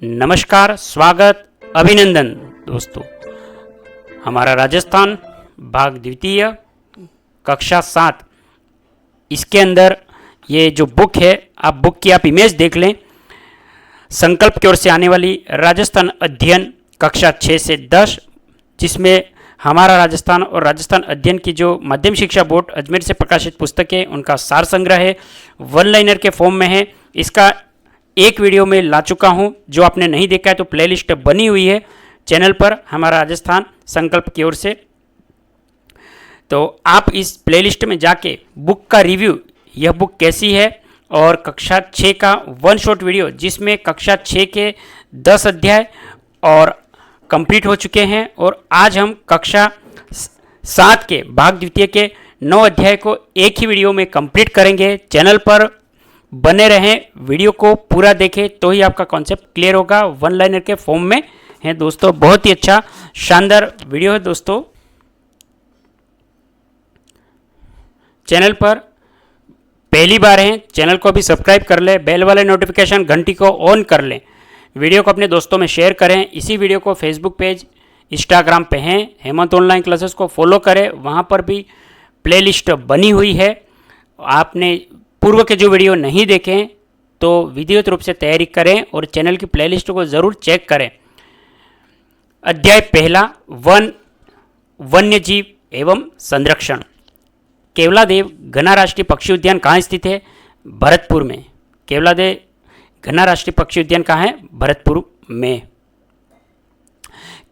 नमस्कार, स्वागत, अभिनंदन दोस्तों। हमारा राजस्थान भाग द्वितीय कक्षा 7, इसके अंदर ये जो बुक है, आप बुक की आप इमेज देख लें। संकल्प की ओर से आने वाली राजस्थान अध्ययन कक्षा 6 से 10, जिसमें हमारा राजस्थान और राजस्थान अध्ययन की जो माध्यम शिक्षा बोर्ड अजमेर से प्रकाशित पुस्तक है, उनका सार संग्रह है, वन लाइनर के फॉर्म में है। इसका एक वीडियो में ला चुका हूं, जो आपने नहीं देखा है तो प्लेलिस्ट बनी हुई है चैनल पर, हमारा राजस्थान संकल्प की ओर से। तो आप इस प्लेलिस्ट में जाके बुक का रिव्यू, यह बुक कैसी है, और कक्षा 6 का वन शॉट वीडियो, जिसमें कक्षा 6 के 10 अध्याय और कंप्लीट हो चुके हैं, और आज हम कक्षा 7 के भाग द्वितीय के 9 अध्याय को एक ही वीडियो में कंप्लीट करेंगे। चैनल पर बने रहें, वीडियो को पूरा देखें तो ही आपका कॉन्सेप्ट क्लियर होगा। वन लाइनर के फॉर्म में है दोस्तों, बहुत ही अच्छा शानदार वीडियो है दोस्तों। चैनल पर पहली बार हैं, चैनल को भी सब्सक्राइब कर लें, बेल वाले नोटिफिकेशन घंटी को ऑन कर लें, वीडियो को अपने दोस्तों में शेयर करें। इसी वीडियो को फेसबुक पेज, इंस्टाग्राम पे हैं, हेमंत ऑनलाइन क्लासेस को फॉलो करें, वहाँ पर भी प्लेलिस्ट बनी हुई है। आपने पूर्व के जो वीडियो नहीं देखें तो विधिवत रूप से तैयारी करें और चैनल की प्लेलिस्ट को ज़रूर चेक करें। अध्याय पहला, वन्य जीव एवं संरक्षण। केवलादेव घना राष्ट्रीय पक्षी उद्यान कहाँ स्थित है? भरतपुर में। केवलादेव घना राष्ट्रीय पक्षी उद्यान कहाँ है? भरतपुर में।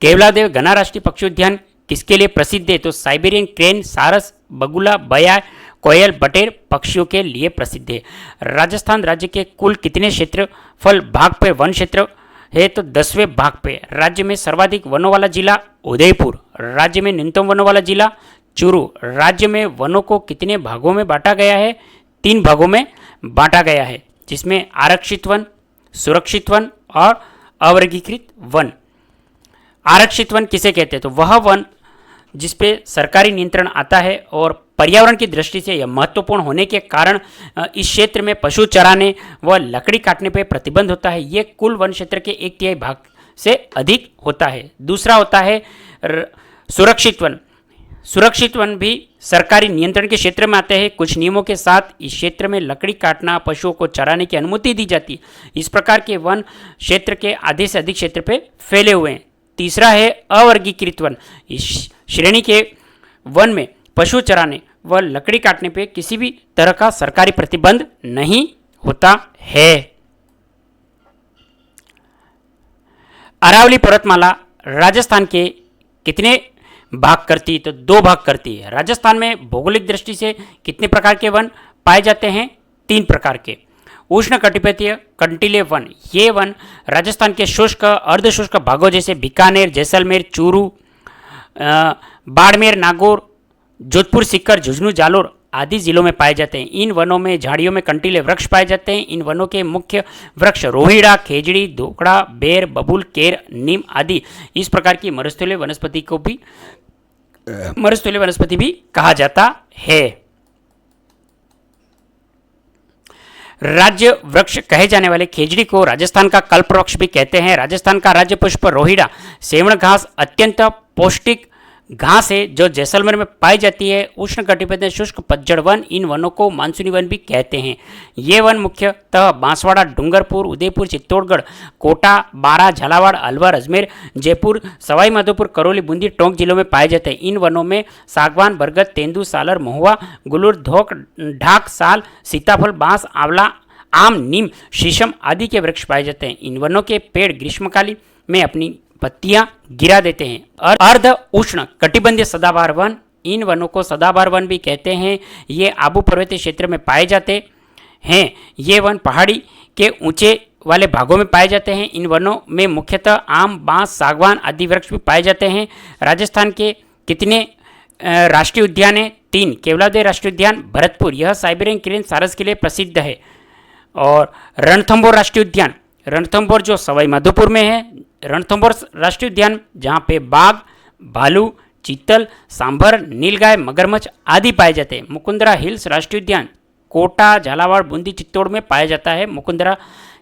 केवलादेव घना राष्ट्रीय पक्षी उद्यान किसके लिए प्रसिद्ध है? तो साइबेरियन क्रेन, सारस, बगुला, बया, कोयल, बटेर पक्षियों के लिए प्रसिद्ध है। राजस्थान राज्य के कुल कितने क्षेत्रफल भाग पे वन क्षेत्र है? तो 10वें भाग पे। राज्य में सर्वाधिक वनों वाला जिला उदयपुर। राज्य में न्यूनतम वनों वाला जिला चूरू। राज्य में वनों को कितने भागों में बांटा गया है? 3 भागों में बांटा गया है, जिसमें आरक्षित वन, सुरक्षित वन और अवर्गीकृत वन। आरक्षित वन किसे कहते हैं? तो वह वन जिस पे सरकारी नियंत्रण आता है, और पर्यावरण की दृष्टि से यह महत्वपूर्ण होने के कारण इस क्षेत्र में पशु चराने व लकड़ी काटने पर प्रतिबंध होता है। ये कुल वन क्षेत्र के 1/3 भाग से अधिक होता है। दूसरा होता है सुरक्षित वन। सुरक्षित वन भी सरकारी नियंत्रण के क्षेत्र में आते हैं। कुछ नियमों के साथ इस क्षेत्र में लकड़ी काटना, पशुओं को चराने की अनुमति दी जाती है। इस प्रकार के वन क्षेत्र के आधे से अधिक क्षेत्र पे फैले हुए हैं। तीसरा है अवर्गीकृत वन। इस श्रेणी के वन में पशु चराने व लकड़ी काटने पे किसी भी तरह का सरकारी प्रतिबंध नहीं होता है। अरावली पर्वतमाला राजस्थान के कितने भाग करती है? तो 2 भाग करती है। राजस्थान में भौगोलिक दृष्टि से कितने प्रकार के वन पाए जाते हैं? 3 प्रकार के। उष्ण कटिबंधीय कंटीले वन, ये वन राजस्थान के शुष्क, अर्धशुष्क भागों जैसे बीकानेर, जैसलमेर, चूरू, बाड़मेर, नागौर, जोधपुर, सीकर, झुंझुनू, जालोर आदि जिलों में पाए जाते हैं। इन वनों में झाड़ियों में कंटीले वृक्ष पाए जाते हैं। इन वनों के मुख्य वृक्ष रोहिड़ा, खेजड़ी, धोकड़ा, बेर, बबूल, केर, नीम आदि। इस प्रकार की मरुस्थलीय वनस्पति भी कहा जाता है। राज्य वृक्ष कहे जाने वाले खेजड़ी को राजस्थान का कल्प वृक्ष भी कहते हैं। राजस्थान का राज्य पुष्प रोहिड़ा सेवण घास अत्यंत पौष्टिक घास है, जो जैसलमेर में पाई जाती है। उष्ण कटिबंधीय शुष्क पतझड़ वन, इन वनों को मानसूनी वन भी कहते हैं। ये वन मुख्यतः बांसवाड़ा, डूंगरपुर, उदयपुर, चित्तौड़गढ़, कोटा, बारां, झालावाड़, अलवर, अजमेर, जयपुर, सवाई माधोपुर, करौली, बूंदी, टोंक जिलों में पाए जाते हैं। इन वनों में सागवान, बरगद, तेंदू, सालर, महुआ, गुलूर, धोक, ढाक, साल, सीताफल, बांस, आंवला, आम, नीम, शीशम आदि के वृक्ष पाए जाते हैं। इन वनों के पेड़ ग्रीष्मकालीन में अपनी पत्तियां गिरा देते हैं। अर्ध उष्ण कटिबंधीय सदाबहार वन, इन वनों को सदाबहार वन भी कहते हैं। ये आबू पर्वतीय क्षेत्र में पाए जाते हैं। ये वन पहाड़ी के ऊंचे वाले भागों में पाए जाते हैं। इन वनों में मुख्यतः आम, बांस, सागवान आदि वृक्ष भी पाए जाते हैं। राजस्थान के कितने राष्ट्रीय उद्यान हैं? 3। केवलादेव राष्ट्रीय उद्यान भरतपुर, यह साइबेरियन क्रेन, सारस के लिए प्रसिद्ध है। और रणथंभौर राष्ट्रीय उद्यान, रणथंभौर जो सवाई माधोपुर में है, रणथंभौर राष्ट्रीय उद्यान, जहाँ पे बाघ, भालू, चीतल, सांभर, नीलगाय, मगरमच्छ आदि पाए जाते हैं। मुकुंदरा हिल्स राष्ट्रीय उद्यान कोटा, झालावाड़, बूंदी, चित्तौड़ में पाया जाता है। मुकुंदरा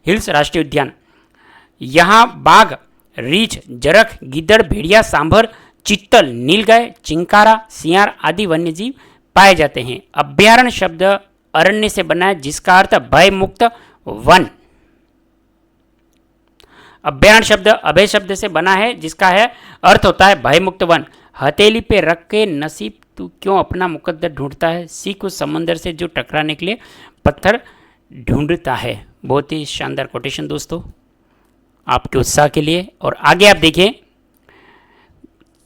हिल्स राष्ट्रीय उद्यान यहाँ बाघ, रीछ, जरख, गिद्दड़, भेड़िया, सांभर, चित्तल, नीलगाय, चिंकारा, सियार आदि वन्य जीव पाए जाते हैं। अभ्यारण्य शब्द अरण्य से बना है जिसका अर्थ भय मुक्त वन। अभ्यारण्य शब्द अभय शब्द से बना है जिसका है अर्थ होता है भय मुक्त वन। हथेली पे रख के नसीब तू क्यों अपना मुकद्दर ढूंढता है, सीख उस समंदर से जो टकराने के लिए पत्थर ढूंढता है। बहुत ही शानदार कोटेशन दोस्तों आपके उत्साह के लिए। और आगे आप देखिए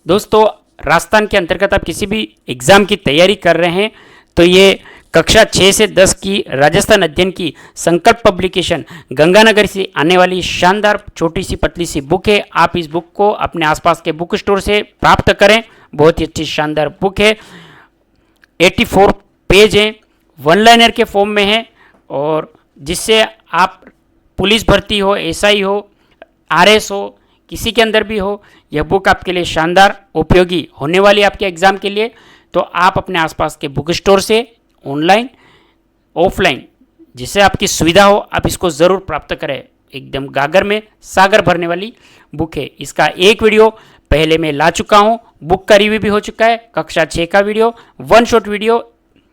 दोस्तों, राजस्थान के अंतर्गत आप किसी भी एग्जाम की तैयारी कर रहे हैं तो ये कक्षा 6 से 10 की राजस्थान अध्ययन की संकल्प पब्लिकेशन गंगानगर से आने वाली शानदार छोटी सी पतली सी बुक है। आप इस बुक को अपने आसपास के बुक स्टोर से प्राप्त करें। बहुत ही अच्छी शानदार बुक है। 84 पेज है, वन लाइनर के फॉर्म में है और जिससे आप पुलिस भर्ती हो, एसआई हो, आरएस हो, किसी के अंदर भी हो, यह बुक आपके लिए शानदार उपयोगी होने वाली आपके एग्जाम के लिए। तो आप अपने आसपास के बुक स्टोर से ऑनलाइन ऑफलाइन जिससे आपकी सुविधा हो आप इसको ज़रूर प्राप्त करें। एकदम गागर में सागर भरने वाली बुक है। इसका एक वीडियो पहले मैं ला चुका हूँ, बुक का रिव्यू भी हो चुका है। कक्षा 6 का वीडियो वन शॉट वीडियो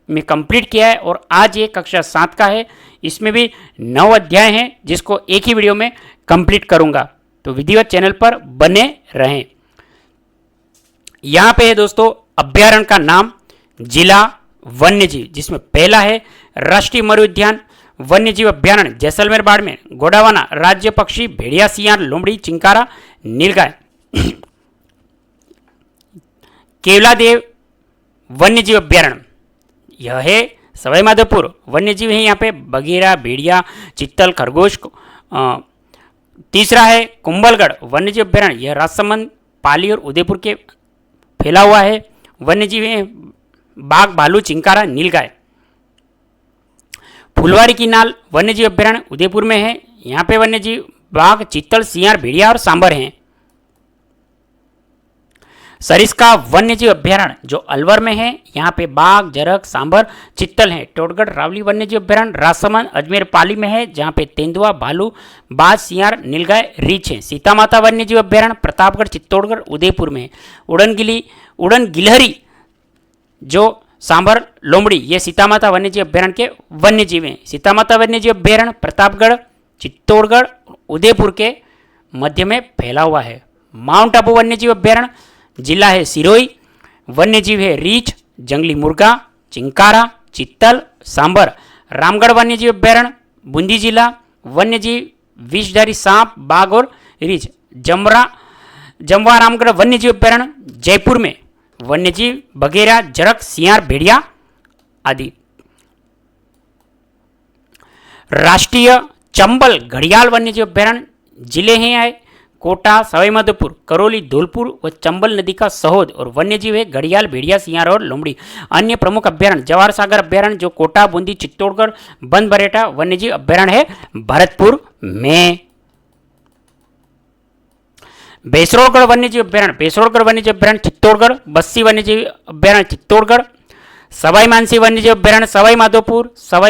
में कंप्लीट किया है और आज ये कक्षा 7 का है। इसमें भी 9 अध्याय हैं जिसको एक ही वीडियो में कंप्लीट करूँगा। तो विधिवत चैनल पर बने रहें। यहाँ पे है दोस्तों अभ्यारण्य का नाम, जिला, वन्यजीव, जिसमें पहला है राष्ट्रीय मरु उद्यान वन्यजीव अभ्यारण्य जैसलमेर बाड़मेर, गोडावाना राज्य पक्षी, भेड़िया, सियार, लोमड़ी, चिंकारा, नीलगाय। केवलादेव वन्यजीव अभ्यारण्य यह है सवाई माधोपुर। वन्यजीव है यहाँ पे बगीरा, भेड़िया, चित्तल, खरगोश। तीसरा है कुंभलगढ़ वन्यजीव अभ्यारण्य, यह राजसमंद, पाली और उदयपुर के फैला हुआ है। वन्यजीव है बाघ, भालू, चिंकारा, नीलगाय। फुलवारी की नाल वन्यजीव अभ्यारण्य उदयपुर में है। यहाँ पे वन्यजीव बाघ, चित्तल, सियार, भेड़िया और सांबर हैं। सरिस्का वन्यजीव अभ्यारण्य जो अलवर में है, यहाँ पे बाघ, जरख, सांबर, चित्तल हैं। टोटगढ़ रावली वन्यजीव अभ्यारण्य राजसमंद, अजमेर, पाली में है, जहाँ पे तेंदुआ, भालू, बाज, सियार, नीलगाय, रीछ है। सीता माता वन्यजीव अभ्यारण्य प्रतापगढ़, चित्तौड़गढ़, उदयपुर में है। उड़न गिलहरी जो सांबर, लोमड़ी, ये सीता माता वन्यजीव अभ्यारण्य के वन्यजीव हैं। सीता माता वन्यजीव अभ्यारण्य प्रतापगढ़, चित्तौड़गढ़, उदयपुर के मध्य में फैला हुआ है। माउंट आबू वन्यजीव अभ्यारण्य जिला है सिरोही, वन्यजीव है रीछ, जंगली मुर्गा, चिंकारा, चित्तल, सांबर। रामगढ़ वन्यजीव अभ्यारण्य बूंदी जिला, वन्यजीव विषधारी सांप, बाघ और रीछ। जमवा रामगढ़ वन्यजीव अभ्यारण्य जयपुर में, वन्यजीव बगेरा, जरख, सियार, भेड़िया आदि। राष्ट्रीय चंबल घड़ियाल वन्यजीव अभ्यारण्य जिले हैं कोटा, सवाईमाधोपुर, करौली, धौलपुर व चंबल नदी का सहोद और वन्यजीव है घड़ियाल, भेड़िया, सियार और लोमड़ी। अन्य प्रमुख अभ्यारण्य जवाहर सागर अभ्यारण्य जो कोटा, बूंदी, चित्तौड़गढ़, बंद बरेटा वन्यजीव अभ्यारण्य है भरतपुर में। बेसरोड़गढ़ वन्यजीव अभ्यारण्य, बेसरोड़गढ़ वन्यजीव अभ्यारण्य चित्तौड़गढ़, बस्सी वन्यजीव अभ्यारण्य चित्तौड़गढ़। सवाई मानसी वन्यजीव अभ्यारण्य सवाई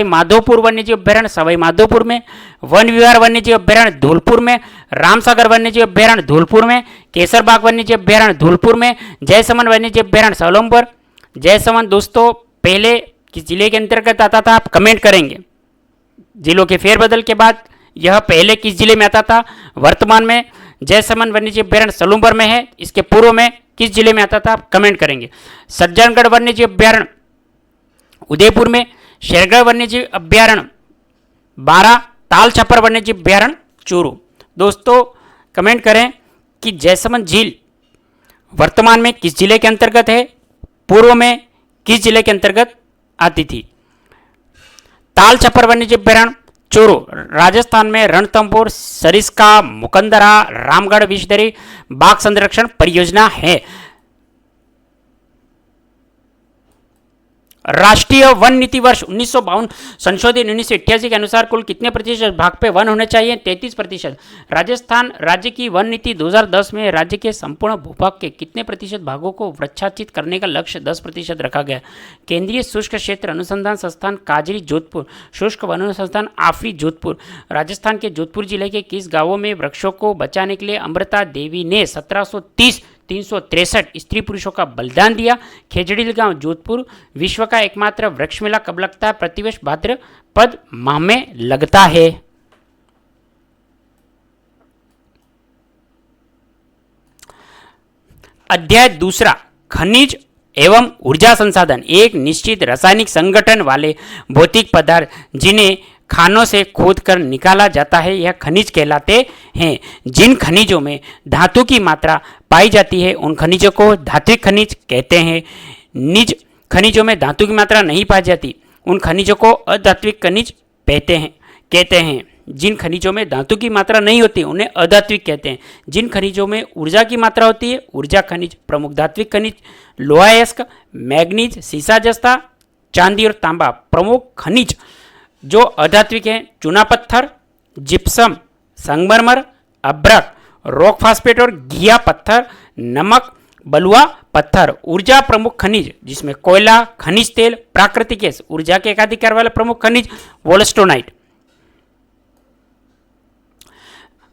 माधोपुर वन्यजीव अभ्यारण्य सवाई माधोपुर में। वन विहार वन्यजीव अभ्यारण्य धौलपुर में। रामसागर वन्यजीव अभ्यारण्य धौलपुर में। केसरबाग वन्यजीव अभ्यारण्य धौलपुर में। जयसमंद वन्यजीव अभ्यारण्य सोलंबर। जयसमंद दोस्तों पहले किस जिले के अंतर्गत आता था आप कमेंट करेंगे। जिलों के फेरबदल के बाद यह पहले किस जिले में आता था। वर्तमान में जयसमंद वन्यजीव अभ्यारण्य सलूम्बर में है। इसके पूर्व में किस जिले में आता था आप कमेंट करेंगे। सज्जनगढ़ वन्यजीव अभ्यारण्य उदयपुर में। शेरगढ़ वन्यजीव अभ्यारण्य 12। ताल छपर वन्यजीव अभ्यारण्य चूरू। दोस्तों कमेंट करें कि जयसमंद झील वर्तमान में किस जिले के अंतर्गत है, पूर्व में किस जिले के अंतर्गत आती थी। ताल छपर वन्यजीव अभ्यारण्य चूरू राजस्थान में रणथंभौर, सरिस्का, मुकंदरा, रामगढ़ विषधरी बाघ संरक्षण परियोजना है। राष्ट्रीय वन नीति वर्ष 1952 संशोधित 1988 के अनुसार कुल कितने प्रतिशत भाग पे वन होने चाहिए? 33%। राजस्थान राज्य की वन नीति 2010 में राज्य के संपूर्ण भूभाग के कितने प्रतिशत भागों को वृक्षाच्छादित करने का लक्ष्य 10% रखा गया? केंद्रीय शुष्क क्षेत्र अनुसंधान संस्थान काजरी जोधपुर, शुष्क वन अनुसंधान आफरी जोधपुर। राजस्थान के जोधपुर जिले के किस गांवों में वृक्षों को बचाने के लिए अमृता देवी ने 1730 363 स्त्री पुरुषों का बलिदान दिया? खेजड़ील गांव जोधपुर। विश्व का एकमात्र वृक्ष मेला कब लगता है? प्रतिवर्ष भाद्रपद माह में लगता है। अध्याय दूसरा, खनिज एवं ऊर्जा संसाधन। एक निश्चित रासायनिक संगठन वाले भौतिक पदार्थ जिन्हें खानों से खोद कर निकाला जाता है यह खनिज कहलाते हैं। जिन खनिजों में धातु की मात्रा पाई जाती है उन खनिजों को धात्विक खनिज कहते हैं। निज खनिजों में धातु की मात्रा नहीं पाई जाती उन खनिजों को अधात्विक खनिज कहते हैं। जिन खनिजों में धातु की मात्रा नहीं होती उन्हें अधात्विक कहते हैं। जिन खनिजों में ऊर्जा की मात्रा होती है ऊर्जा खनिज। प्रमुख धात्विक खनिज लोहा अयस्क, मैग्नीज, सीसा जस्ता, चांदी और तांबा। प्रमुख खनिज जो अधात्विक है चूना पत्थर, जिप्सम, संगमरमर, अभ्रक, रॉक फास्फेट और घिया पत्थर, नमक, बलुआ पत्थर। ऊर्जा प्रमुख खनिज जिसमें कोयला, खनिज तेल, प्राकृतिक गैस। ऊर्जा के एकाधिकार वाले प्रमुख खनिज वोल्स्टोनाइट,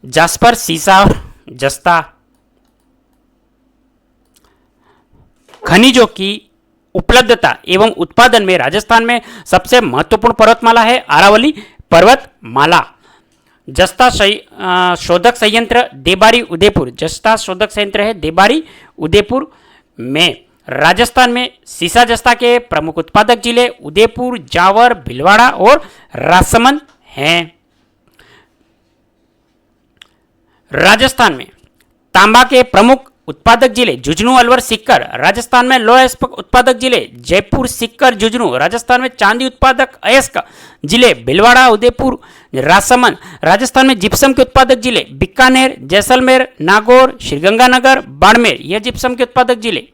जास्पर, सीसा और जस्ता। खनिजों की उपलब्धता एवं उत्पादन में राजस्थान में सबसे महत्वपूर्ण पर्वतमाला है अरावली पर्वतमाला। जस्ता शोधक संयंत्र देबारी उदयपुर। जस्ता शोधक संयंत्र है देबारी उदयपुर में। राजस्थान में सीसा जस्ता के प्रमुख उत्पादक जिले उदयपुर, जावर, भीलवाड़ा और राजसमंद हैं। राजस्थान में तांबा के प्रमुख उत्पादक जिले झुंझुनू, अलवर, सीकर। राजस्थान में लौह अयस्क उत्पादक जिले जयपुर, सीकर, झुंझुनू। राजस्थान में चांदी उत्पादक अयस्क जिले भीलवाड़ा, उदयपुर, राजसमंद। राजस्थान में जिप्सम के उत्पादक जिले बीकानेर, जैसलमेर, नागौर, श्रीगंगानगर, बाड़मेर। यह जिप्सम के उत्पादक जिले।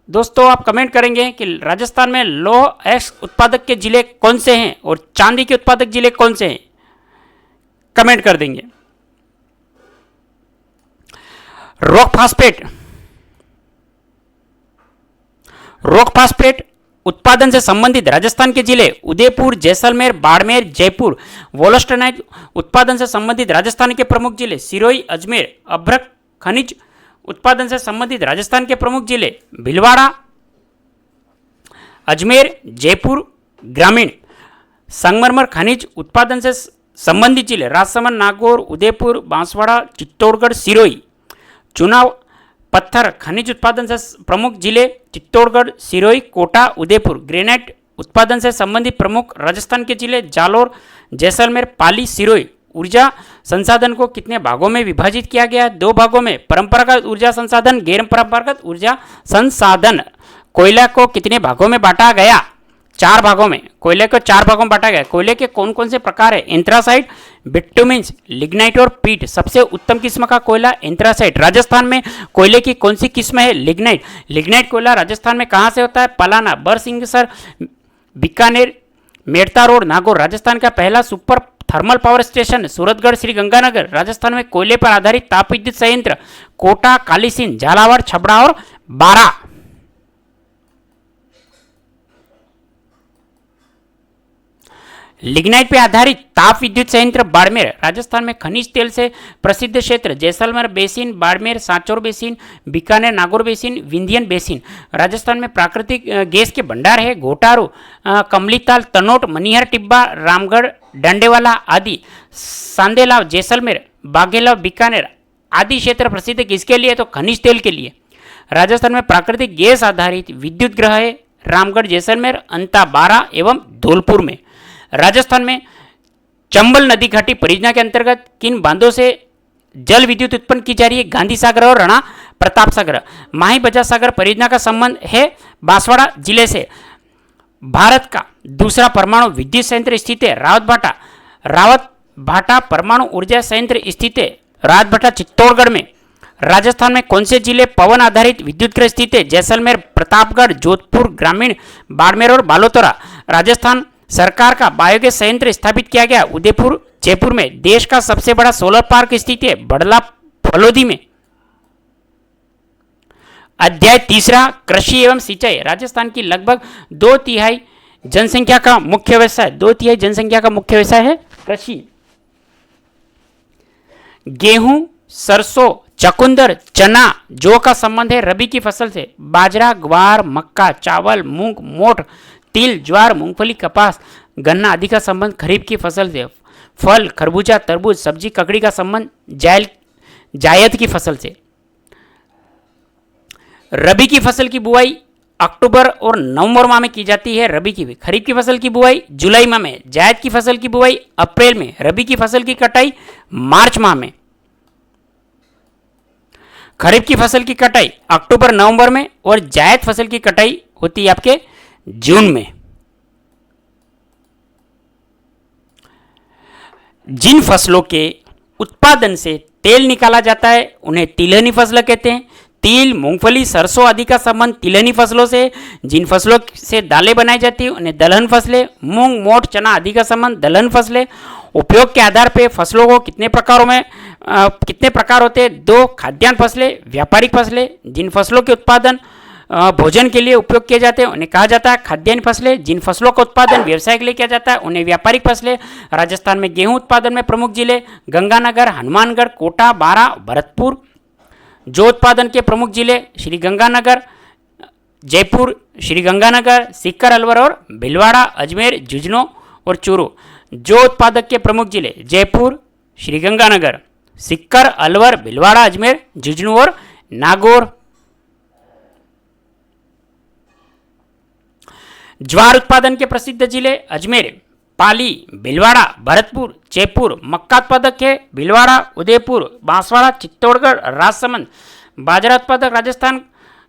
दोस्तों आप कमेंट करेंगे कि राजस्थान में लौह अयस्क उत्पादक के जिले कौन से हैं और चांदी के उत्पादक जिले कौन से हैं, कमेंट कर देंगे। रॉक फास्फेट उत्पादन से संबंधित राजस्थान के जिले उदयपुर, जैसलमेर, बाड़मेर, जयपुर। वोल्स्टोनाइट उत्पादन से संबंधित राजस्थान के प्रमुख जिले सिरोही, अजमेर। अभ्रक खनिज उत्पादन से संबंधित राजस्थान के प्रमुख जिले भीलवाड़ा, अजमेर, जयपुर ग्रामीण। संगमरमर खनिज उत्पादन से संबंधित जिले राजसमंद, नागौर, उदयपुर, बांसवाड़ा, चित्तौड़गढ़, सिरोही। चुनाव पत्थर खनिज उत्पादन से प्रमुख जिले चित्तौड़गढ़, सिरोही, कोटा, उदयपुर। ग्रेनाइट उत्पादन से संबंधित प्रमुख राजस्थान के जिले जालोर, जैसलमेर, पाली, सिरोही। ऊर्जा संसाधन को कितने भागों में विभाजित किया गया? 2 भागों में। परंपरागत ऊर्जा संसाधन, गैर परंपरागत ऊर्जा संसाधन। कोयला को कितने भागों में बांटा गया? 4 भागों में। कोयले को 4 भागों में बांटा गया। कोयले के कौन कौन से प्रकार है? एंथ्रासाइट, बिटुमिन्स, लिग्नाइट और पीट। सबसे उत्तम किस्म का कोयला एंथ्रासाइट। राजस्थान में कोयले की कौन सी किस्म है? लिग्नाइट। लिग्नाइट कोयला राजस्थान में कहां से होता है? पलाना, बरसिंगसर, बीकानेर, मेड़ता रोड, नागौर। राजस्थान का पहला super thermal power station Suratgarh, Shri Ganganagar. Rajasthan में कोयले पर आधारित ताप विद्युत संयंत्र कोटा, कालीसिंध, झालावाड़, छबड़ा और बारा। लिग्नाइट पर आधारित ताप विद्युत संयंत्र बाड़मेर। राजस्थान में खनिज तेल से प्रसिद्ध क्षेत्र Jaisalmer basin, Barmer, Sanchore basin, Bikaner, Nagaur basin, Vindhyan basin. Rajasthan में प्राकृतिक गैस के भंडार है घोटारू, कमलीताल, तनोट, मनिहर टिब्बा, रामगढ़, डंडेवाला आदि। सांदेलाव, जैसलमेर, बाघेलाव, बीकानेर आदि क्षेत्र प्रसिद्ध किसके लिए? तो खनिज तेल के लिए। राजस्थान में प्राकृतिक गैस आधारित विद्युत ग्रह है रामगढ़, जैसलमेर, अंता, बारा एवं धौलपुर में। राजस्थान में चंबल नदी घाटी परियोजना के अंतर्गत किन बांधों से जल विद्युत उत्पन्न की जा रही है? गांधी सागर और राणा प्रताप सागर। माही बजाज सागर परियोजना का संबंध है बांसवाड़ा जिले से। भारत का दूसरा परमाणु विद्युत संयंत्र स्थित है रावत भाटा परमाणु ऊर्जा संयंत्र स्थित है रावत भाटा चित्तौड़गढ़ में। राजस्थान में कौन से जिले पवन आधारित विद्युत ग्रह स्थित है? जैसलमेर, प्रतापगढ़, जोधपुर ग्रामीण, बाड़मेर और बालोतरा। राजस्थान सरकार का बायोगैस संयंत्र स्थापित किया गया उदयपुर जयपुर में। देश का सबसे बड़ा सोलर पार्क स्थित है बड़ला फलोदी में। अध्याय तीसरा, कृषि एवं सिंचाई। राजस्थान की लगभग 2/3 जनसंख्या का मुख्य व्यवसाय 2/3 जनसंख्या का मुख्य व्यवसाय है कृषि। गेहूं, सरसों, चकुंदर, चना, जौ का संबंध है रबी की फसल से। बाजरा, ग्वार, मक्का, चावल, मूंग, मोठ, तिल, ज्वार, मूंगफली, कपास, गन्ना आदि का संबंध खरीफ की फसल से। फल, खरबूजा, तरबूज, सब्जी, ककड़ी का संबंध जायद की फसल से। रबी की फसल की बुआई अक्टूबर और नवंबर माह में की जाती है रबी की। खरीफ की फसल की बुआई जुलाई माह में, जायद की फसल की बुआई अप्रैल में, रबी की फसल की कटाई मार्च माह में। खरीफ की फसल की कटाई अक्टूबर नवंबर में और जायद फसल की कटाई होती है आपके जून में। जिन फसलों के उत्पादन से तेल निकाला जाता है उन्हें तिलहनी फसल कहते हैं। तिल, मूंगफली, सरसों आदि का संबंध तिलहनी फसलों से। जिन फसलों से दालें बनाई जाती है उन्हें दलहन फसलें। मूंग, मोठ, चना आदि का संबंध दलहन फसलें। उपयोग के आधार पर फसलों को कितने प्रकार होते हैं? 2 खाद्यान्न फसलें, व्यापारिक फसलें। जिन फसलों के उत्पादन भोजन के लिए उपयोग किए जाते हैं उन्हें कहा जाता है खाद्यान्न फसलें। जिन फसलों का उत्पादन व्यवसाय के लिए किया जाता है उन्हें व्यापारिक फसलें। राजस्थान में गेहूं उत्पादन में प्रमुख जिले गंगानगर, हनुमानगढ़, कोटा, बारां, भरतपुर। जौ उत्पादन के प्रमुख जिले श्री गंगानगर, जयपुर, श्री गंगानगर, सीकर, अलवर और भीलवाड़ा, अजमेर, झुंझुनू और चूरू। जौ उत्पादक के प्रमुख जिले जयपुर, श्री गंगानगर, सीकर, अलवर, भीलवाड़ा, अजमेर, झुंझुनू और नागौर। ज्वार उत्पादन के प्रसिद्ध जिले अजमेर, पाली, भीलवाड़ा, भरतपुर, जयपुर। मक्का उत्पादक है भीलवाड़ा, उदयपुर, बांसवाड़ा, चित्तौड़गढ़, राजसमंद। बाजरा उत्पादक राजस्थान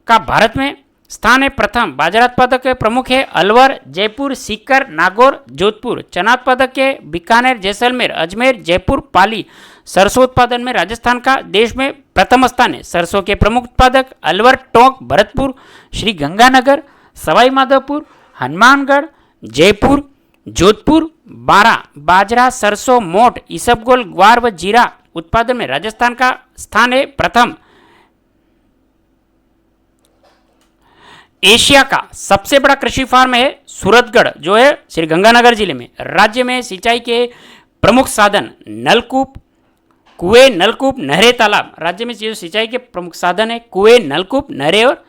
का भारत में स्थान है प्रथम। बाजरा उत्पादक के प्रमुख है अलवर, जयपुर, सीकर, नागौर, जोधपुर। चना उत्पादक है बीकानेर, जैसलमेर, अजमेर, जयपुर, पाली। सरसों उत्पादन में राजस्थान का देश में प्रथम स्थान है। सरसों के प्रमुख उत्पादक अलवर, टोंक, भरतपुर, श्री गंगानगर, सवाई माधोपुर, हनुमानगढ़, जयपुर, जोधपुर, बारां। बाजरा, सरसों, मोठ, इसबगोल, ग्वार व जीरा उत्पादन में राजस्थान का स्थान है प्रथम। एशिया का सबसे बड़ा कृषि फार्म है सूरतगढ़ जो है श्री गंगानगर जिले में। राज्य में सिंचाई के प्रमुख साधन नलकूप, कुएं, नलकूप, नहरें, तालाब। राज्य में जो सिंचाई के प्रमुख साधन है कुएं, नलकूप, नहरें और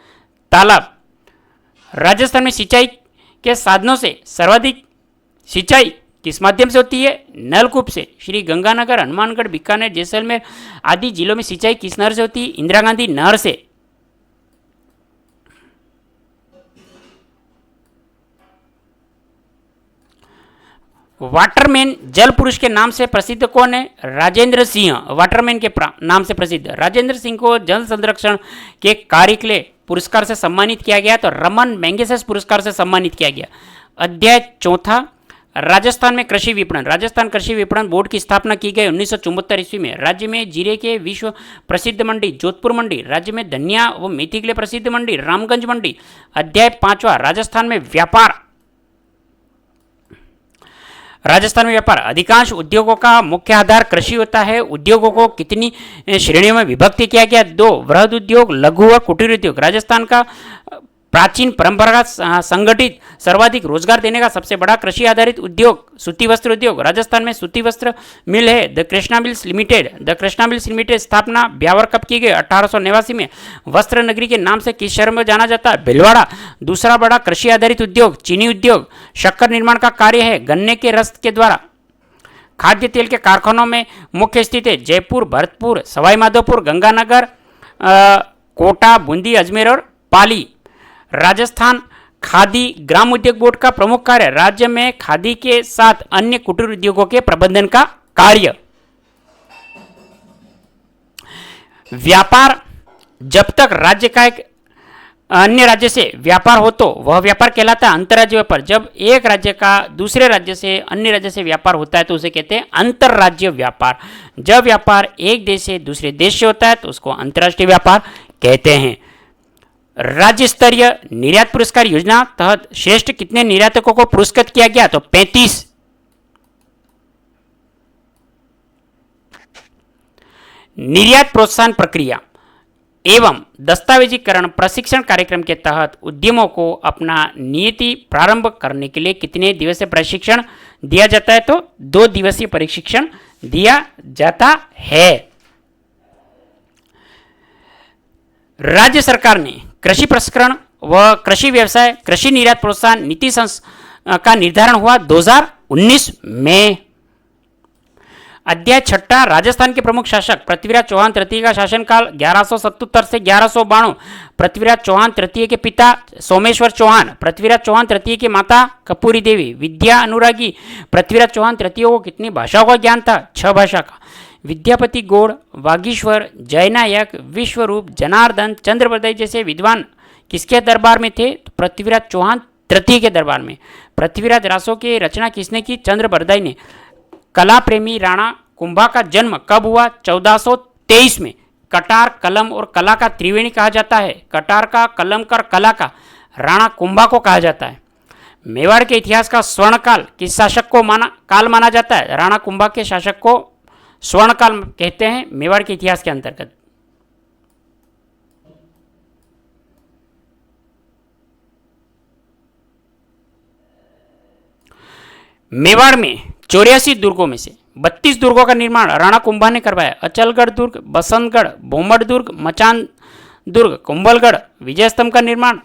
तालाब। राजस्थान में सिंचाई के साधनों से सर्वाधिक सिंचाई किस माध्यम से होती है? नलकूप से। श्री गंगानगर, हनुमानगढ़, बीकानेर, जैसलमेर आदि जिलों में सिंचाई किस नहर से होती है? इंदिरा गांधी नहर से। वाटरमैन जल पुरुष के नाम से प्रसिद्ध कौन है? राजेंद्र सिंह। वाटरमैन के नाम से प्रसिद्ध राजेंद्र सिंह को जल संरक्षण के कार्य के लिए पुरस्कार से सम्मानित किया गया तो रमन मैंगेसेस पुरस्कार से सम्मानित किया गया। अध्याय चौथा, राजस्थान में कृषि विपणन। राजस्थान कृषि विपणन बोर्ड की स्थापना की गई 1974 ईस्वी में। राज्य में जीरे के विश्व प्रसिद्ध मंडी जोधपुर मंडी। राज्य में धनिया व मेथी के लिए प्रसिद्ध मंडी रामगंज मंडी। अध्याय 5वां, राजस्थान में व्यापार। राजस्थान में व्यापार। अधिकांश उद्योगों का मुख्य आधार कृषि होता है। उद्योगों को कितनी श्रेणियों में विभक्त किया गया? 2, वृहद उद्योग, लघु व कुटीर उद्योग। राजस्थान का प्राचीन परंपरागत संगठित सर्वाधिक रोजगार देने का सबसे बड़ा कृषि आधारित उद्योग सूती वस्त्र उद्योग। राजस्थान में सूती वस्त्र मिल है the Krishna mills limited. The Krishna mills limited स्थापना ब्यावर कब की गई? 1889 में। वस्त्र नगरी के नाम से किस शहर में जाना जाता है? भीलवाड़ा। दूसरा बड़ा कृषि आधारित उद्योग चीनी उद्योग। शक्कर निर्माण का कार्य है गन्ने के रस के द्वारा। खाद्य तेल के कारखानों में मुख्य स्थित है जयपुर, भरतपुर, सवाई माधोपुर, गंगानगर, कोटा, बूंदी, अजमेर और पाली। राजस्थान खादी ग्राम उद्योग बोर्ड का प्रमुख कार्य राज्य में खादी के साथ अन्य कुटीर उद्योगों के प्रबंधन का कार्य। व्यापार जब तक राज्य का एक अन्य राज्य से व्यापार हो तो वह व्यापार कहलाता है अंतर्राज्य व्यापार। जब एक राज्य का दूसरे राज्य से अन्य राज्य से व्यापार होता है तो उसे कहते हैं अंतर्राज्य व्यापार। जब व्यापार एक देश से दूसरे देश से होता है तो उसको अंतर्राष्ट्रीय व्यापार कहते हैं। राज्य स्तरीय निर्यात पुरस्कार योजना तहत श्रेष्ठ कितने निर्यातकों को पुरस्कृत किया गया? तो 35। निर्यात प्रोत्साहन प्रक्रिया एवं दस्तावेजीकरण प्रशिक्षण कार्यक्रम के तहत उद्यमों को अपना नीति प्रारंभ करने के लिए कितने दिवसीय प्रशिक्षण दिया जाता है? तो 2 दिवसीय प्रशिक्षण दिया जाता है। राज्य सरकार ने कृषि प्रसंस्करण व कृषि व्यवसाय कृषि निर्यात प्रोत्साहन नीति का निर्धारण हुआ 2019 में। अध्याय 6 राजस्थान के प्रमुख शासक पृथ्वीराज चौहान तृतीय का शासनकाल 1177 से 1192। पृथ्वीराज चौहान तृतीय के पिता सोमेश्वर चौहान, पृथ्वीराज चौहान तृतीय की माता कपूरी देवी। विद्या अनुरागी पृथ्वीराज चौहान तृतीय को कितनी भाषाओं का ज्ञान था? 6 भाषा का। विद्यापति गौड़, वागीश्वर, जयनायक, विश्वरूप, जनार्दन, चंद्रबरदाई जैसे विद्वान किसके दरबार में थे? तो पृथ्वीराज चौहान तृतीय के दरबार में। पृथ्वीराज रासों की रचना किसने की? चंद्रबरदाई ने। कला प्रेमी राणा कुंभा का जन्म कब हुआ? 1423 में। कटार, कलम और कला का त्रिवेणी कहा जाता है। कटार का, कलम का और कला का राणा कुंभा को कहा जाता है। मेवाड़ के इतिहास का स्वर्णकाल किस शासक को माना जाता है? राणा कुंभा के शासक को स्वर्णकाल कहते हैं मेवाड़ के इतिहास के अंतर्गत। मेवाड़ में 84 दुर्गों में से 32 दुर्गों का निर्माण राणा कुंभा ने करवाया। अचलगढ़ दुर्ग, बसंतगढ़, भोमड़ दुर्ग, मचान दुर्ग, कुंभलगढ़, विजय स्तंभ का निर्माण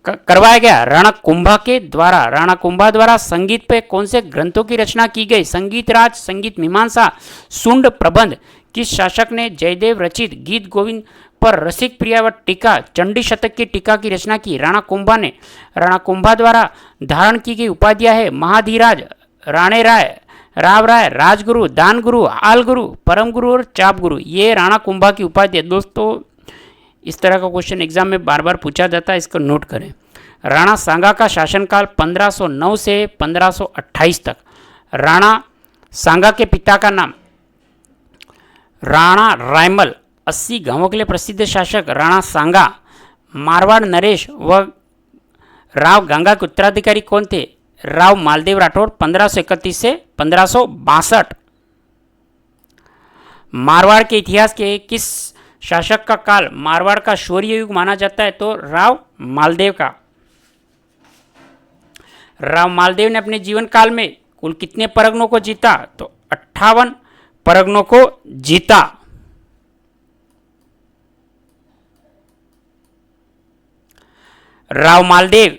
करवाया गया राणा कुंभा के द्वारा। राणा कुंभा द्वारा संगीत पे कौन से ग्रंथों की रचना की गई? संगीत राज, संगीत मीमांसा, सुंड प्रबंध। किस शासक ने जयदेव रचित गीत गोविंद पर रसिक प्रिया व टीका चंडी शतक की टीका की रचना की? राणा कुंभा ने। राणा कुंभा द्वारा धारण की गई उपाधियां है महाधीराज, राणे राय, राव राय, राजगुरु, दान गुरु, आल गुरु, परम गुरु और चाप गुरु। ये राणा कुंभा की उपाधि है। दोस्तों इस तरह का क्वेश्चन एग्जाम में बार बार पूछा जाता है, इसको नोट करें। राणा सांगा का शासनकाल 1509 से 1528 तक। राणा सांगा के पिता का नाम राणा रायमल। 80 गांवों के लिए प्रसिद्ध शासक राणा सांगा। मारवाड़ नरेश व राव गंगा के उत्तराधिकारी कौन थे? राव मालदेव राठौड़ 1531 से 1562। मारवाड़ के इतिहास के किस शासक का काल मारवाड़ का शौर्य युग माना जाता है? तो राव मालदेव का। राव मालदेव ने अपने जीवन काल में कुल कितने परगनों को जीता? तो 58 परगनों को जीता। राव मालदेव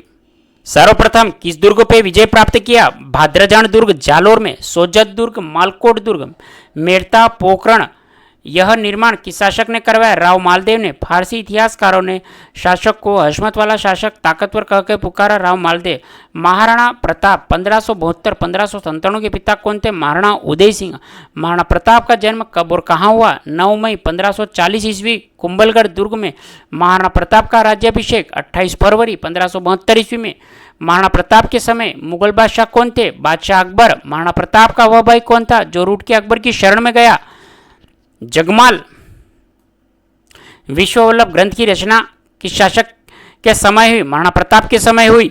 सर्वप्रथम किस दुर्ग पे विजय प्राप्त किया? भाद्रजान दुर्ग जालोर में, सोजत दुर्ग, मालकोट दुर्ग, मेड़ता, पोखरण। यह निर्माण किस शासक ने करवाया? राव मालदेव ने। फारसी इतिहासकारों ने शासक को हशमत वाला शासक, ताकतवर कहकर पुकारा राव मालदेव। महाराणा प्रताप 1572-1597 के पिता कौन थे? महाराणा उदय सिंह। महाराणा प्रताप का जन्म कब और कहाँ हुआ? 9 मई 1540 ईस्वी कुंभलगढ़ दुर्ग में। महाराणा प्रताप का राज्याभिषेक 28 फरवरी 1572 ईस्वी में। महाराणा प्रताप के समय मुगल बादशाह कौन थे? बादशाह अकबर। महाराणा प्रताप का वह भाई कौन था जो रूठ के अकबर की शरण में गया? जगमाल। विश्व वल्लभ ग्रंथ की रचना किस शासक के समय हुई? महाराणा प्रताप के समय हुई।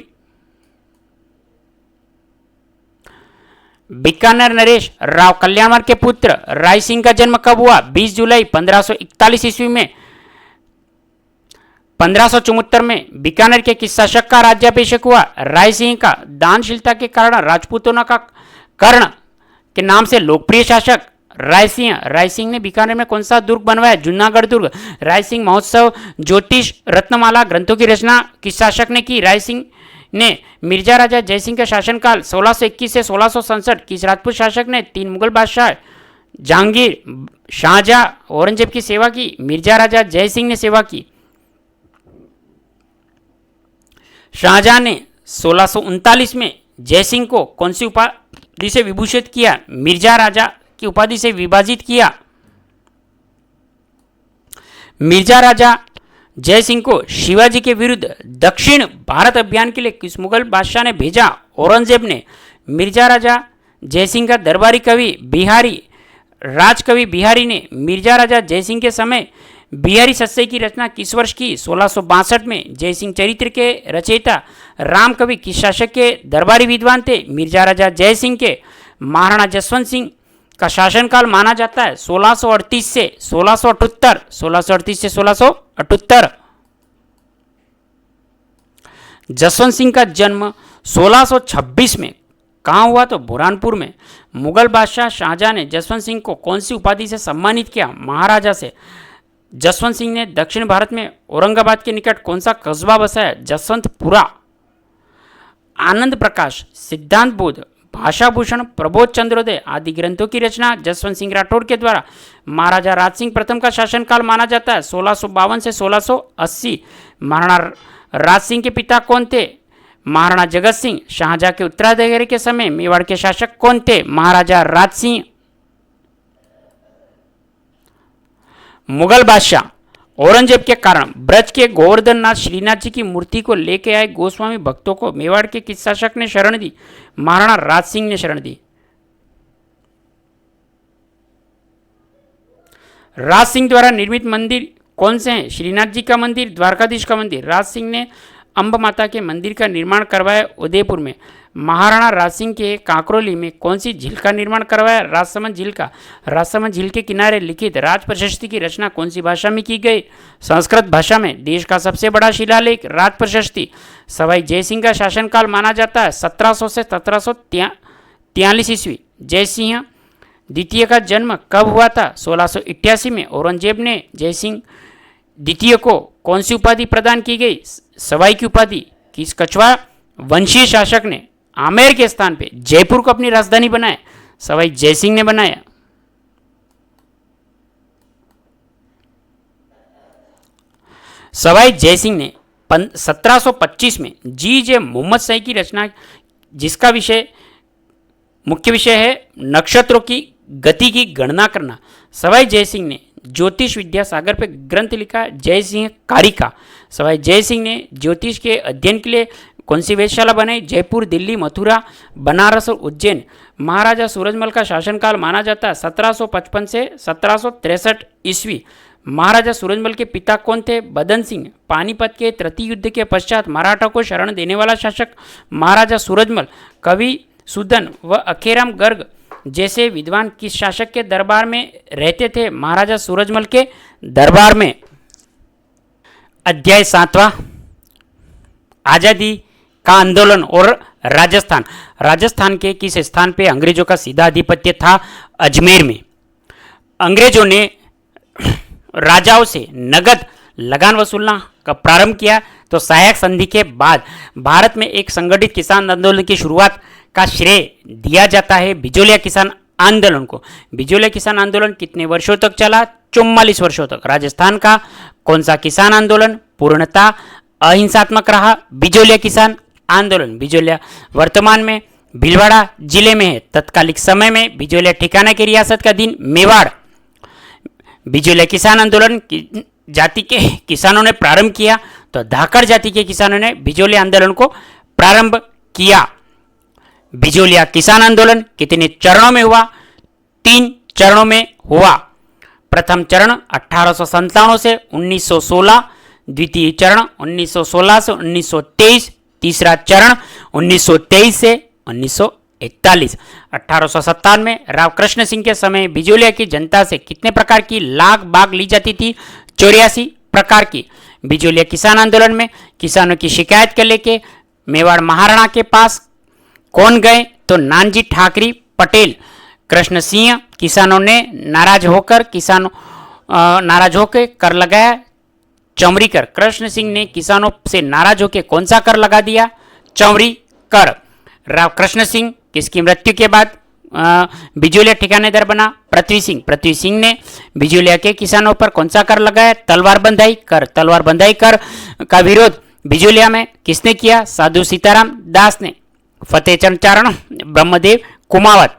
बीकानेर नरेश राव कल्याणवर के पुत्र राय सिंह का जन्म कब हुआ? 20 जुलाई 1541 ईस्वी में। 1574 में बीकानेर के किस शासक का राज्याभिषेक हुआ? राय सिंह का। दानशीलता के कारण राजपूतों का कर्ण के नाम से लोकप्रिय शासक रायसिंह। रायसिंह ने बीकानेर में कौन सा दुर्ग बनवाया? जूनागढ़ दुर्ग। रायसिंह महोत्सव, ज्योतिष, रत्नमाला ग्रंथों की रचना किस शासक ने की? रायसिंह ने। मिर्जा राजा जयसिंह का शासनकाल 1621 से 1667 किस राजपूत शासक ने 3 मुगल बादशाह जहांगीर, शाहजहां, औरंगजेब की सेवा की? मिर्जा राजा जयसिंह ने सेवा की। शाहजहां ने 1639 में जयसिंह को कौन सी उपाधि से विभूषित किया? मिर्जा राजा की उपाधि से विभाजित किया। मिर्जा राजा जय सिंह को शिवाजी के विरुद्ध दक्षिण भारत अभियान के लिए किस मुगल बादशाह ने भेजा? औरंगजेब ने। मिर्जा राजा जयसिंह का दरबारी कवि बिहारी राजकवि बिहारी ने मिर्जा राजा जयसिंह के समय बिहारी सस्से की रचना किस वर्ष की? 1662 में। जयसिंह चरित्र के रचयिता राम कवि किस शासक के दरबारी विद्वान थे? मिर्जा राजा जयसिंह के। महाराणा जसवंत सिंह का शासनकाल माना जाता है 1638 से 1678, 1638 से 1678। जसवंत सिंह का जन्म 1626 में कहाँ हुआ? तो बुरहानपुर में। मुगल बादशाह शाहजहां ने जसवंत सिंह को कौन सी उपाधि से सम्मानित किया? महाराजा से। जसवंत सिंह ने दक्षिण भारत में औरंगाबाद के निकट कौन सा कस्बा बसाया? जसवंतपुरा। आनंद प्रकाश, सिद्धांत बोध, भाषा भूषण, प्रबोध चंद्रोदय आदि ग्रंथों की रचना जसवंत सिंह राठौड़ के द्वारा महाराजा राज सिंह प्रथम का शासनकाल माना जाता है 1652 से 1680। महाराणा राज सिंह के पिता कौन थे? महाराणा जगत सिंह। शाहजहां के उत्तराधिकारी के समय मेवाड़ के शासक कौन थे? महाराजा राज सिंह। मुगल बादशाह औरंगजेब के कारण ब्रज के गोवर्धन नाथ श्रीनाथ जी की मूर्ति को लेके आए गोस्वामी भक्तों को मेवाड़ के किस शासक ने शरण दी? महाराणा राज सिंह ने शरण दी। राज सिंह द्वारा निर्मित मंदिर कौन से हैं? श्रीनाथ जी का मंदिर, द्वारकाधीश का मंदिर। राज सिंह ने अंब माता के मंदिर का निर्माण करवाया उदयपुर में। महाराणा राज सिंह के काकरोली में कौन सी झील का निर्माण करवाया? राजसमंद झील का। राजसमंद झील के किनारे लिखित राज प्रशस्ति की रचना कौन सी भाषा में की गई? संस्कृत भाषा में। देश का सबसे बड़ा शिलालेख राज प्रशस्ति। सवाई जयसिंह का शासनकाल माना जाता है 1700 से 1743 ईस्वी। जयसिंह द्वितीय का जन्म कब हुआ था? 1688 में। औरंगजेब ने जयसिंह द्वितीय को कौन सी उपाधि प्रदान की गई? सवाई की उपाधि। किस कछवा वंशीय शासक ने आमेर के स्थान पे जयपुर को अपनी राजधानी बनाया? सवाई जयसिंह ने बनाया। सवाई जयसिंह ने 1725 में जी जे मोहम्मद शाही की रचना, जिसका मुख्य विषय है नक्षत्रों की गति की गणना करना। सवाई जयसिंह ने ज्योतिष विद्या सागर पे ग्रंथ लिखा जयसिंह कारिका। सवाई जयसिंह ने ज्योतिष के अध्ययन के लिए कौन सी वेधशाला बनाई? जयपुर, दिल्ली, मथुरा, बनारस और उज्जैन। महाराजा सूरजमल का शासनकाल माना जाता है 1755 से 1763 ईस्वी। महाराजा सूरजमल के पिता कौन थे? बदन सिंह। पानीपत के तृतीय युद्ध के पश्चात मराठा को शरण देने वाला शासक महाराजा सूरजमल। कवि सुदन व अखेराम गर्ग जैसे विद्वान किस शासक के दरबार में रहते थे? महाराजा सूरजमल के दरबार में। अध्याय 7वां, आजादी का आंदोलन और राजस्थान। राजस्थान के किस स्थान पे अंग्रेजों का सीधा आधिपत्य था? अजमेर में। अंग्रेजों ने राजाओं से नगद लगान वसूलना का प्रारंभ किया तो सहायक संधि के बाद भारत में एक संगठित किसान आंदोलन की शुरुआत का श्रेय दिया जाता है बिजोलिया किसान आंदोलन को। बिजोलिया किसान आंदोलन कितने वर्षों तक चला? 44 वर्षों तक। राजस्थान का कौन सा किसान आंदोलन पूर्णतः अहिंसात्मक रहा? बिजोलिया किसान आंदोलन। बिजोलिया वर्तमान में भीलवाड़ा जिले में है। तत्कालिक समय में बिजोलिया ठिकाना की रियासत का दिन मेवाड़। बिजोलिया किसान आंदोलन की जाति के किसानों ने प्रारंभ किया तो धाकड़ जाति के किसानों ने बिजोलिया आंदोलन को प्रारंभ किया। बिजोलिया किसान आंदोलन कितने चरणों में हुआ? 3 चरणों में हुआ। प्रथम चरण 1897 से 1916, द्वितीय चरण 1916 से 1923, तीसरा चरण 1923 से 1941। 1857 में राव कृष्ण सिंह के समय बिजोलिया की जनता से कितने प्रकार की लाख बाग ली जाती थी? 84 प्रकार की। बिजोलिया किसान आंदोलन में किसानों की शिकायत के लेके मेवाड़ महाराणा के पास कौन गए? तो नानजी ठाकरी पटेल। कृष्ण सिंह किसानों ने नाराज होकर कर लगाया चमरी कर। कृष्ण सिंह ने किसानों से नाराज होकर कौन सा कर लगा दिया? चमरी कर। राव कृष्ण सिंह किसकी मृत्यु के बाद बिजोलिया ठिकानेदार बना? पृथ्वी सिंह। पृथ्वी सिंह ने बिजोलिया के किसानों पर कौन सा कर लगाया? तलवार बंधाई कर। तलवार बंधाई कर का विरोध बिजोलिया में किसने किया? साधु सीताराम दास ने। फतेहचंद चारण, ब्रह्मदेव कुमावत।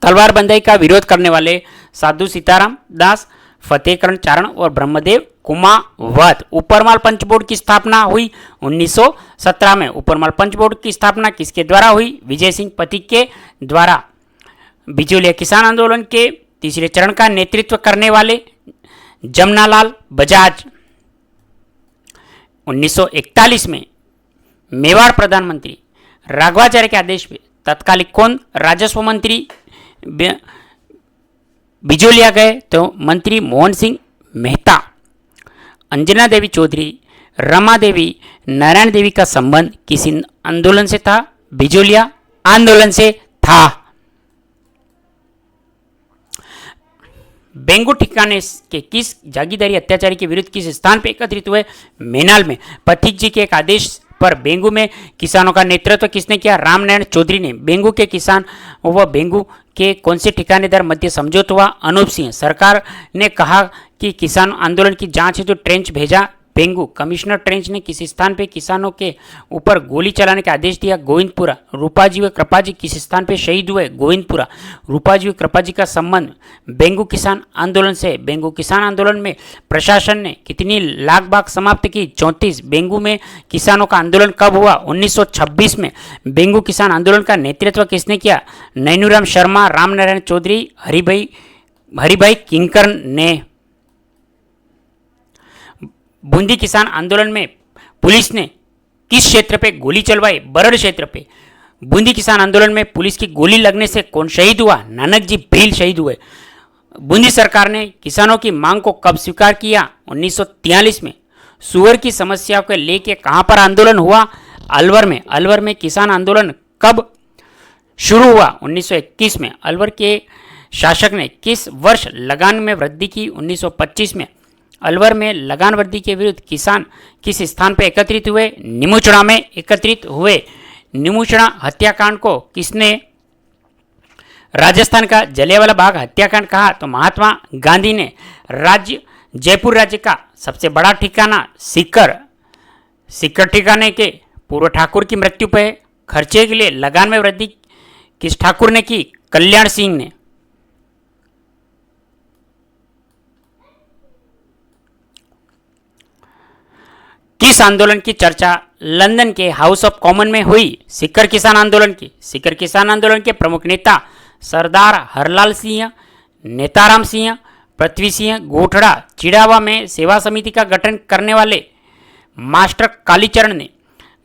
तलवार बंधाई का विरोध करने वाले साधु सीताराम दास, फतेहचंद चारण और ब्रह्मदेव कुमावत। उपरमाल पंच बोर्ड की स्थापना हुई 1917 में। उपरमाल पंच बोर्ड की स्थापना किसके द्वारा हुई? विजय सिंह पथिक के द्वारा। बिजोलिया किसान आंदोलन के तीसरे चरण का नेतृत्व करने वाले जमनालाल बजाज। 1941 में मेवाड़ प्रधानमंत्री राघवाचार्य के आदेश पे तत्कालिक कौन राजस्व मंत्री बिजोलिया गए? तो मंत्री मोहन सिंह मेहता। अंजना देवी चौधरी, रमा देवी, नारायण देवी का संबंध किस आंदोलन से था? बिजोलिया आंदोलन से था। बेंगू ठिकाने के किस जागीरदारी अत्याचारी के विरुद्ध किस स्थान पर एकत्रित हुए? मेनाल में। पथिक जी के एक आदेश पर बेंगू में किसानों का नेतृत्व किसने किया? रामनारायण चौधरी ने। बेंगू के किसान व बेंगू के कौन से ठिकानेदार मध्य समझौता हुआ? अनूप सिंह। सरकार ने कहा कि किसान आंदोलन की जांच हेतु ट्रेंच भेजा। बेंगू कमिश्नर ट्रेंच ने किस स्थान पे किसानों के ऊपर गोली चलाने का आदेश दिया? गोविंदपुरा। रूपाजी व कृपाजी किस स्थान पे शहीद हुए? गोविंदपुरा। रूपाजी व कृपाजी का संबंध बेंगू किसान आंदोलन से। बेंगू किसान आंदोलन में प्रशासन ने कितनी लाख बाग समाप्त की? 34। बेंगू में किसानों का आंदोलन कब हुआ? 1926 में। बेंगू किसान आंदोलन का नेतृत्व किसने किया? नैनूराम शर्मा, रामनारायण चौधरी, हरिभाई किंकर ने। बूंदी किसान आंदोलन में पुलिस ने किस क्षेत्र पे गोली चलवाई? बरड़ क्षेत्र पे। बूंदी किसान आंदोलन में पुलिस की गोली लगने से कौन शहीद हुआ? नानक जी भील शहीद हुए। बूंदी सरकार ने किसानों की मांग को कब स्वीकार किया? 1943 में। सुअर की समस्या को लेके कहां पर आंदोलन हुआ? अलवर में। अलवर में किसान आंदोलन कब शुरू हुआ? 1921 में। अलवर के शासक ने किस वर्ष लगान में वृद्धि की? 1925 में। अलवर में लगान वृद्धि के विरुद्ध किसान किस स्थान पर एकत्रित हुए? निमुचड़ा में एकत्रित हुए। निमुचड़ा हत्याकांड को किसने राजस्थान का जलियांवाला बाग हत्याकांड कहा? तो महात्मा गांधी ने। जयपुर राज्य का सबसे बड़ा ठिकाना सीकर। सीकर ठिकाने के पूर्व ठाकुर की मृत्यु पर खर्चे के लिए लगान में वृद्धि किस ठाकुर ने की? कल्याण सिंह ने। किस आंदोलन की चर्चा लंदन के हाउस ऑफ कॉमन में हुई? सीकर किसान आंदोलन की। सीकर किसान आंदोलन के प्रमुख नेता सरदार हरलाल सिंह, नेताराम सिंह, पृथ्वी सिंह गोठड़ा। चिड़ावा में सेवा समिति का गठन करने वाले मास्टर कालीचरण ने।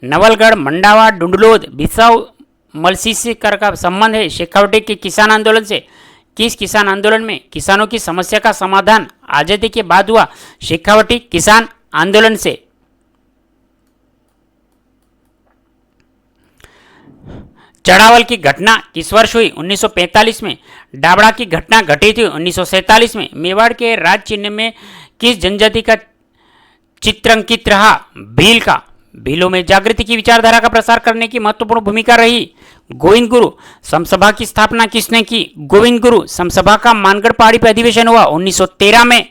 नवलगढ़, मंडावा, डुंडलोद, बिसाऊ, मलसीकर का संबंध है शेखावटी के किसान आंदोलन से। किस किसान आंदोलन में किसानों की समस्या का समाधान आजादी के बाद हुआ? शेखावटी किसान आंदोलन से। चढ़ावल की घटना किस वर्ष हुई? 1945 में। डाबड़ा की घटना घटी थी 1947 में। मेवाड़ के राज चिन्ह में किस जनजाति का चित्रांकित रहा? भील का। भीलों में जागृति की विचारधारा का प्रसार करने की महत्वपूर्ण भूमिका रही। गोविंद गुरु समसभा की स्थापना किसने की? गोविंद गुरु। समसभा का मानगढ़ पहाड़ी पर अधिवेशन हुआ 1913 में।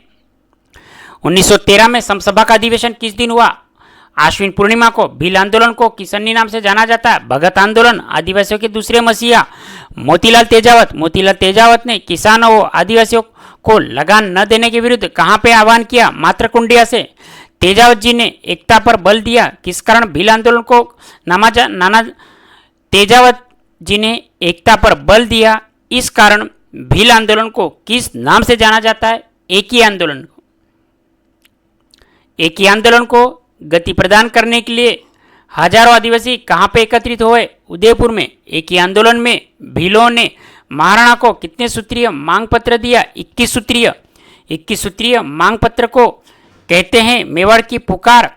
1913 में समसभा का अधिवेशन किस दिन हुआ? आश्विन पूर्णिमा को। भील आंदोलन को किस अन्य नाम से जाना जाता है? भगत आंदोलन। आदिवासियों के दूसरे मसीहा मोतीलाल तेजावत। मोतीलाल तेजावत ने किसानों व आदिवासियों को लगान न देने के विरुद्ध कहां पे आह्वान किया? मात्रकुंडिया से। तेजावत जी ने एकता पर बल दिया। किस कारण भील आंदोलन को नाना तेजावत जी ने एकता पर बल दिया, इस कारण भील आंदोलन को किस नाम से जाना जाता है? एक ही आंदोलन को। एक ही आंदोलन को गति प्रदान करने के लिए हजारों आदिवासी कहां पे एकत्रित हुए? उदयपुर में। एक ही आंदोलन में भीलों ने महाराणा को कितने सूत्रीय मांग पत्र दिया? 21 सूत्रीय। 21 सूत्रीय मांग पत्र को कहते हैं मेवाड़ की पुकार।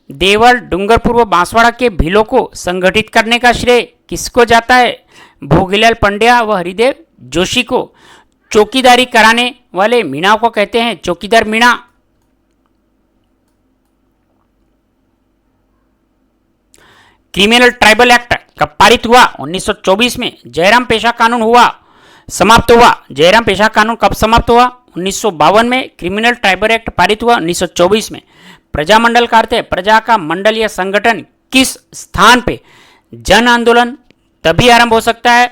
देवल, डूंगरपुर व बांसवाड़ा के भीलों को संगठित करने का श्रेय किसको जाता है? भोगीलाल पंड्या व हरिदेव जोशी को। चौकीदारी कराने वाले मीणाओं को कहते हैं चौकीदार मीणा। क्रिमिनल ट्राइबल एक्ट कब पारित हुआ? 1924 में। जयराम पेशा कानून हुआ समाप्त हुआ। जयराम पेशा कानून कब समाप्त हुआ? 1952 में। क्रिमिनल ट्राइबल एक्ट पारित हुआ 1924 में। प्रजामंडल का अर्थ है प्रजा का मंडल या संगठन। किस स्थान पे जन आंदोलन तभी आरंभ हो सकता है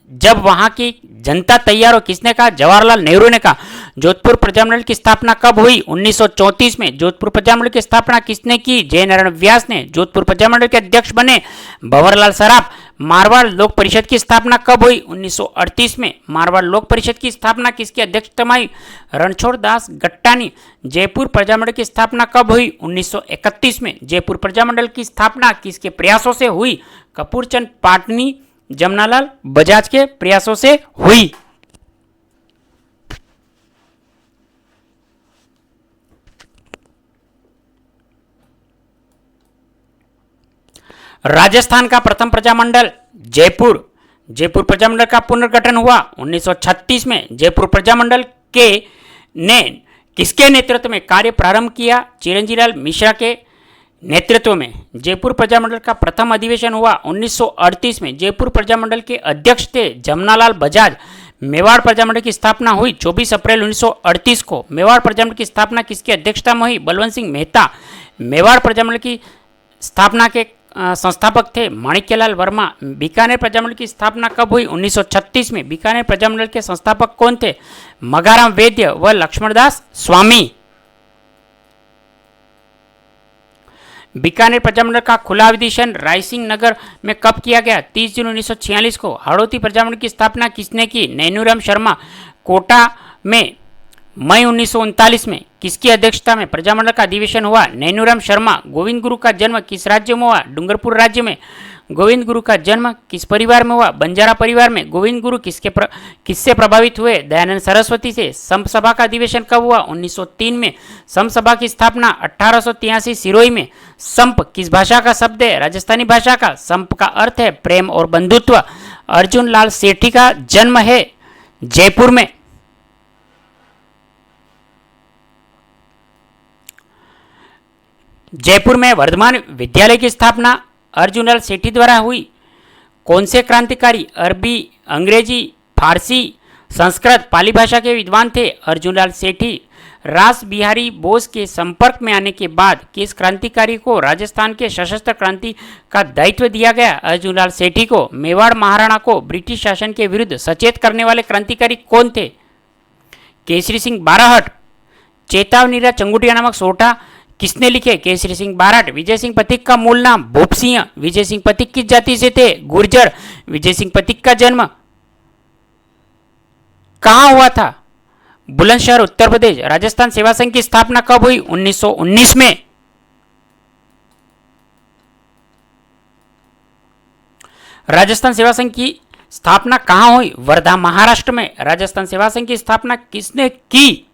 जब वहां की जनता तैयार हो। किसने कहा? जवाहरलाल नेहरू ने कहा। जोधपुर प्रजामंडल की स्थापना कब हुई? 1934 में। जोधपुर प्रजामंडल की स्थापना किसने की? जयनारायण व्यास ने। जोधपुर प्रजामंडल के अध्यक्ष बने भंवरलाल सराफ। मारवाड़ लोक परिषद की स्थापना कब हुई? 1938 में। मारवाड़ लोक परिषद की स्थापना किसकी अध्यक्षता में हुई? रणछोड़ दास गट्टानी। जयपुर प्रजामंडल की स्थापना कब हुई? 1931 में। जयपुर प्रजामंडल की स्थापना किसके प्रयासों से हुई? कपूरचंद पाटनी जमनालाल बजाज के प्रयासों से हुई। राजस्थान का प्रथम प्रजामंडल जयपुर। जयपुर प्रजामंडल का पुनर्गठन हुआ 1936 में। जयपुर प्रजामंडल के ने किसके नेतृत्व में कार्य प्रारंभ किया? चिरंजीलाल मिश्रा के नेतृत्व में। जयपुर प्रजामंडल का प्रथम अधिवेशन हुआ 1938 में। जयपुर प्रजामंडल के अध्यक्ष थे जमनालाल बजाज। मेवाड़ प्रजामंडल की स्थापना हुई 24 अप्रैल 1938 को। मेवाड़ प्रजामंडल की स्थापना किसकी अध्यक्षता में हुई? बलवंत सिंह मेहता। मेवाड़ प्रजामंडल की स्थापना के संस्थापक थे माणिक्यलाल वर्मा। बीकानेर प्रजामंडल की स्थापना कब हुई? 1936 में। बीकानेर प्रजामंडल के संस्थापक कौन थे? मगाराम वैद्य व लक्ष्मणदास स्वामी। बीकानेर प्रजामंडल का खुला अधिवेशन रायसिंह नगर में कब किया गया? 30 जून 1946 को। हाड़ौती प्रजामंडल की स्थापना किसने की? नैनूराम शर्मा। कोटा में मई 1939 में किसकी अध्यक्षता में प्रजामंडल का अधिवेशन हुआ? नैनूराम शर्मा। गोविंद गुरु का जन्म किस राज्य में हुआ? डूंगरपुर राज्य में। गोविंद गुरु का जन्म किस परिवार में हुआ? बंजारा परिवार में। गोविंद गुरु किससे प्रभावित हुए? दयानंद सरस्वती से। संप सभा का अधिवेशन कब हुआ? 1903 में। संप सभा की स्थापना 1883 सिरोही में। संप किस भाषा का शब्द है? राजस्थानी भाषा का। संप का अर्थ है प्रेम और बंधुत्व। अर्जुन लाल सेठी का जन्म है जयपुर में। जयपुर में वर्धमान विद्यालय की स्थापना अर्जुनलाल सेठी द्वारा हुई। कौन से क्रांतिकारी अरबी, अंग्रेजी, फारसी, संस्कृत, पाली भाषा के विद्वान थे? अर्जुनलाल सेठी। रास बिहारी बोस के संपर्क में आने के बाद किस क्रांतिकारी को राजस्थान के सशस्त्र क्रांति का दायित्व दिया गया? अर्जुनलाल सेठी को। मेवाड़ महाराणा को ब्रिटिश शासन के विरुद्ध सचेत करने वाले क्रांतिकारी कौन थे? केसरी सिंह बाराहट। चेतावनीरा चंगुटिया नामक सोटा किसने लिखे? केसरी सिंह बाराट। विजय सिंह पथिक का मूल नाम? भूप सिंह। विजय सिंह पथिक किस जाति से थे? गुर्जर। विजय सिंह पथिक का जन्म कहां हुआ था? बुलंदशहर उत्तर प्रदेश। राजस्थान सेवा संघ की स्थापना कब हुई? 1919 में। राजस्थान सेवा संघ की स्थापना कहां हुई? वर्धा महाराष्ट्र में। राजस्थान सेवा संघ की स्थापना किसने की?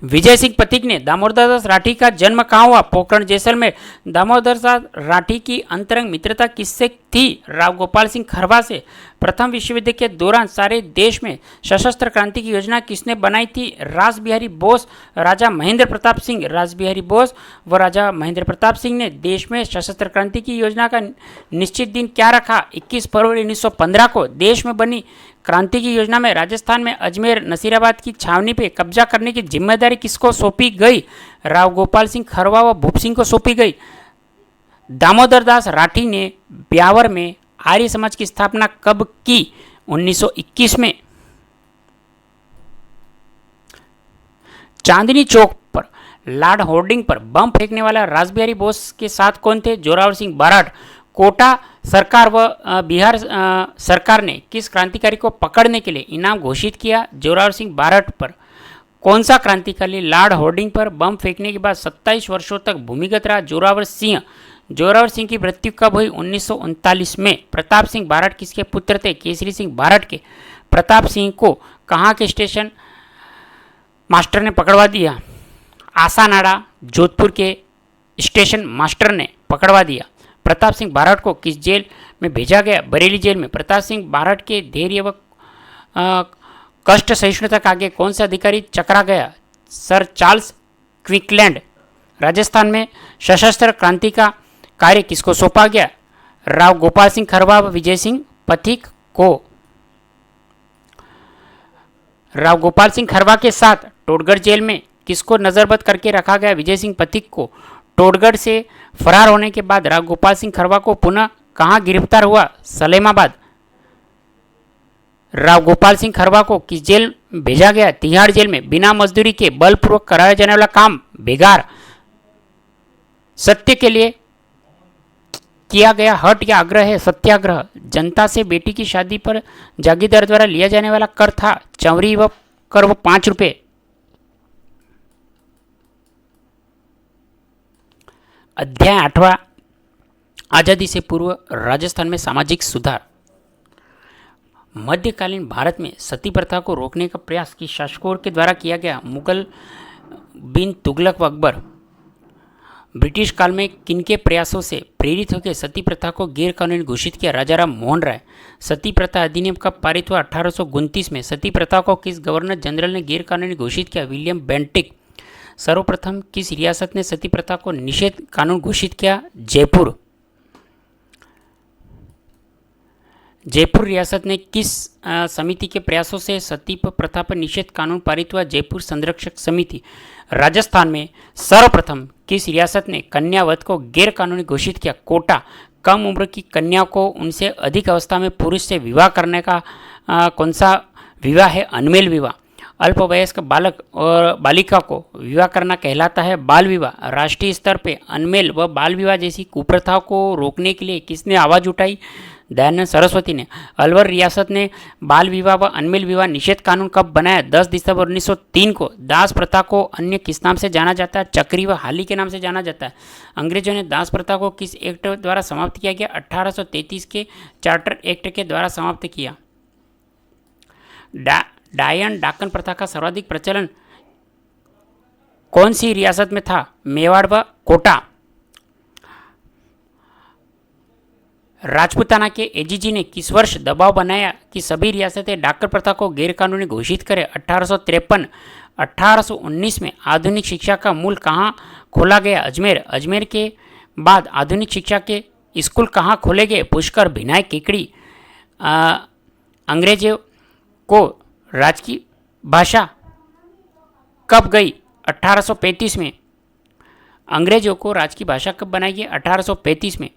विजय सिंह पथिक ने। दामोदर दास राठी का जन्म कहाँ हुआ? पोखरण जैसलमेर। दामोदर दास राठी की अंतरंग मित्रता किससे थी? राव गोपाल सिंह खरवा से। प्रथम विश्व युद्ध के दौरान सारे देश में सशस्त्र क्रांति की योजना किसने बनाई थी? रास बिहारी बोस, राजा महेंद्र प्रताप सिंह। रास बिहारी बोस व राजा महेंद्र प्रताप सिंह ने देश में सशस्त्र क्रांति की योजना का निश्चित दिन क्या रखा? 21 फरवरी 1915 को। देश में बनी क्रांति की योजना में राजस्थान में अजमेर नसीराबाद की छावनी पे कब्जा करने की जिम्मेदारी किसको सौंपी गई? राव गोपाल सिंह खरवा व भूप सिंह को सौंपी गई। दामोदर दास राठी ने ब्यावर में आर्य समाज की स्थापना कब की? 1921 में। चांदनी चौक पर लाड होर्डिंग पर बम फेंकने वाला रासबिहारी बोस के साथ कौन थे? जोरावर सिंह बाराट। कोटा सरकार व बिहार सरकार ने किस क्रांतिकारी को पकड़ने के लिए इनाम घोषित किया? जोरावर सिंह बाराट पर। कौन सा क्रांतिकारी लाड होर्डिंग पर बम फेंकने के बाद 27 वर्षों तक भूमिगत रहा? जोरावर सिंह। जोरावर सिंह की मृत्यु कब हुई? 1939 में। प्रताप सिंह बाराट किसके पुत्र थे? केसरी सिंह बाराट के। प्रताप सिंह को कहाँ के स्टेशन मास्टर ने पकड़वा दिया? आसानाड़ा, जोधपुर के स्टेशन मास्टर ने पकड़वा दिया। प्रताप सिंह बाराट को किस जेल में भेजा गया? बरेली जेल में। प्रताप सिंह बाराट के धैर्य व कष्ट सहिष्णुता का आगे कौन सा अधिकारी चकरा गया? Sir Charles क्विकलैंड। राजस्थान में सशस्त्र क्रांति का कार्य किसको सौंपा गया? राव गोपाल सिंह खरवा व विजय सिंह पथिक को। राव गोपाल सिंह खरवा के साथ टोडगढ़ जेल में किसको नजरबंद करके रखा गया? विजय सिंह पथिक को। टोडगढ़ से फरार होने के बाद राव गोपाल सिंह खरवा को पुनः कहाँ गिरफ्तार हुआ? सलेमाबाद। राव गोपाल सिंह खरवा को किस जेल भेजा गया? तिहाड़ जेल में। बिना मजदूरी के बलपूर्वक कराया जाने वाला काम बेगार। सत्य के लिए किया गया हट या आग्रह है सत्याग्रह। जनता से बेटी की शादी पर जागीरदार द्वारा लिया जाने वाला कर था चौरी व कर वो 5 रुपए। अध्याय 8वां आजादी से पूर्व राजस्थान में सामाजिक सुधार। मध्यकालीन भारत में सती प्रथा को रोकने का प्रयास किस शासकों के द्वारा किया गया? मुगल, बिन तुगलक व अकबर। ब्रिटिश काल में किनके प्रयासों से प्रेरित होकर सती प्रथा को गैर कानूनी घोषित किया? राजाराम मोहन राय। सती प्रथा अधिनियम कब पारित हुआ? 1829 में। सती प्रथा को किस गवर्नर जनरल ने गैर कानूनी घोषित किया? William Bentinck. सर्वप्रथम किस रियासत ने सती प्रथा को निषेध कानून घोषित किया? जयपुर। जयपुर रियासत ने किस समिति के प्रयासों से सती प्रथा पर निषेध कानून पारित हुआ? जयपुर संरक्षक समिति। राजस्थान में सर्वप्रथम किस रियासत ने कन्यावध को गैर कानूनी घोषित किया? कोटा। कम उम्र की कन्या को उनसे अधिक अवस्था में पुरुष से विवाह करने का कौन सा विवाह है? अनमेल विवाह। अल्पवयस्क बालक और बालिका को विवाह करना कहलाता है बाल विवाह। राष्ट्रीय स्तर पर अनमेल व बाल विवाह जैसी कुप्रथाओं को रोकने के लिए किसने आवाज़ उठाई? दयानंद सरस्वती ने। अलवर रियासत ने बाल विवाह व अनमेल विवाह निषेध कानून कब बनाया? 10 दिसंबर 1903 को। दास प्रथा को अन्य किस नाम से जाना जाता है? चक्री व हाली के नाम से जाना जाता है। अंग्रेजों ने दास प्रथा को किस एक्ट द्वारा समाप्त किया गया? 1833 के चार्टर एक्ट के द्वारा समाप्त किया। डायन डाकन प्रथा का सर्वाधिक प्रचलन कौन सी रियासत में था? मेवाड़ व कोटा। राजपूताना के एजीजी ने किस वर्ष दबाव बनाया कि सभी रियासतें डाकर प्रथा को गैरकानूनी घोषित करें? 1853। 1819 में आधुनिक शिक्षा का मूल कहाँ खोला गया? अजमेर। अजमेर के बाद आधुनिक शिक्षा के स्कूल कहाँ खोले गए? पुष्कर, भिनाय, केकड़ी। अंग्रेजों को राज की भाषा कब गई? 1835 में। अंग्रेजों को राज की भाषा कब बनाई गई? 1835 में।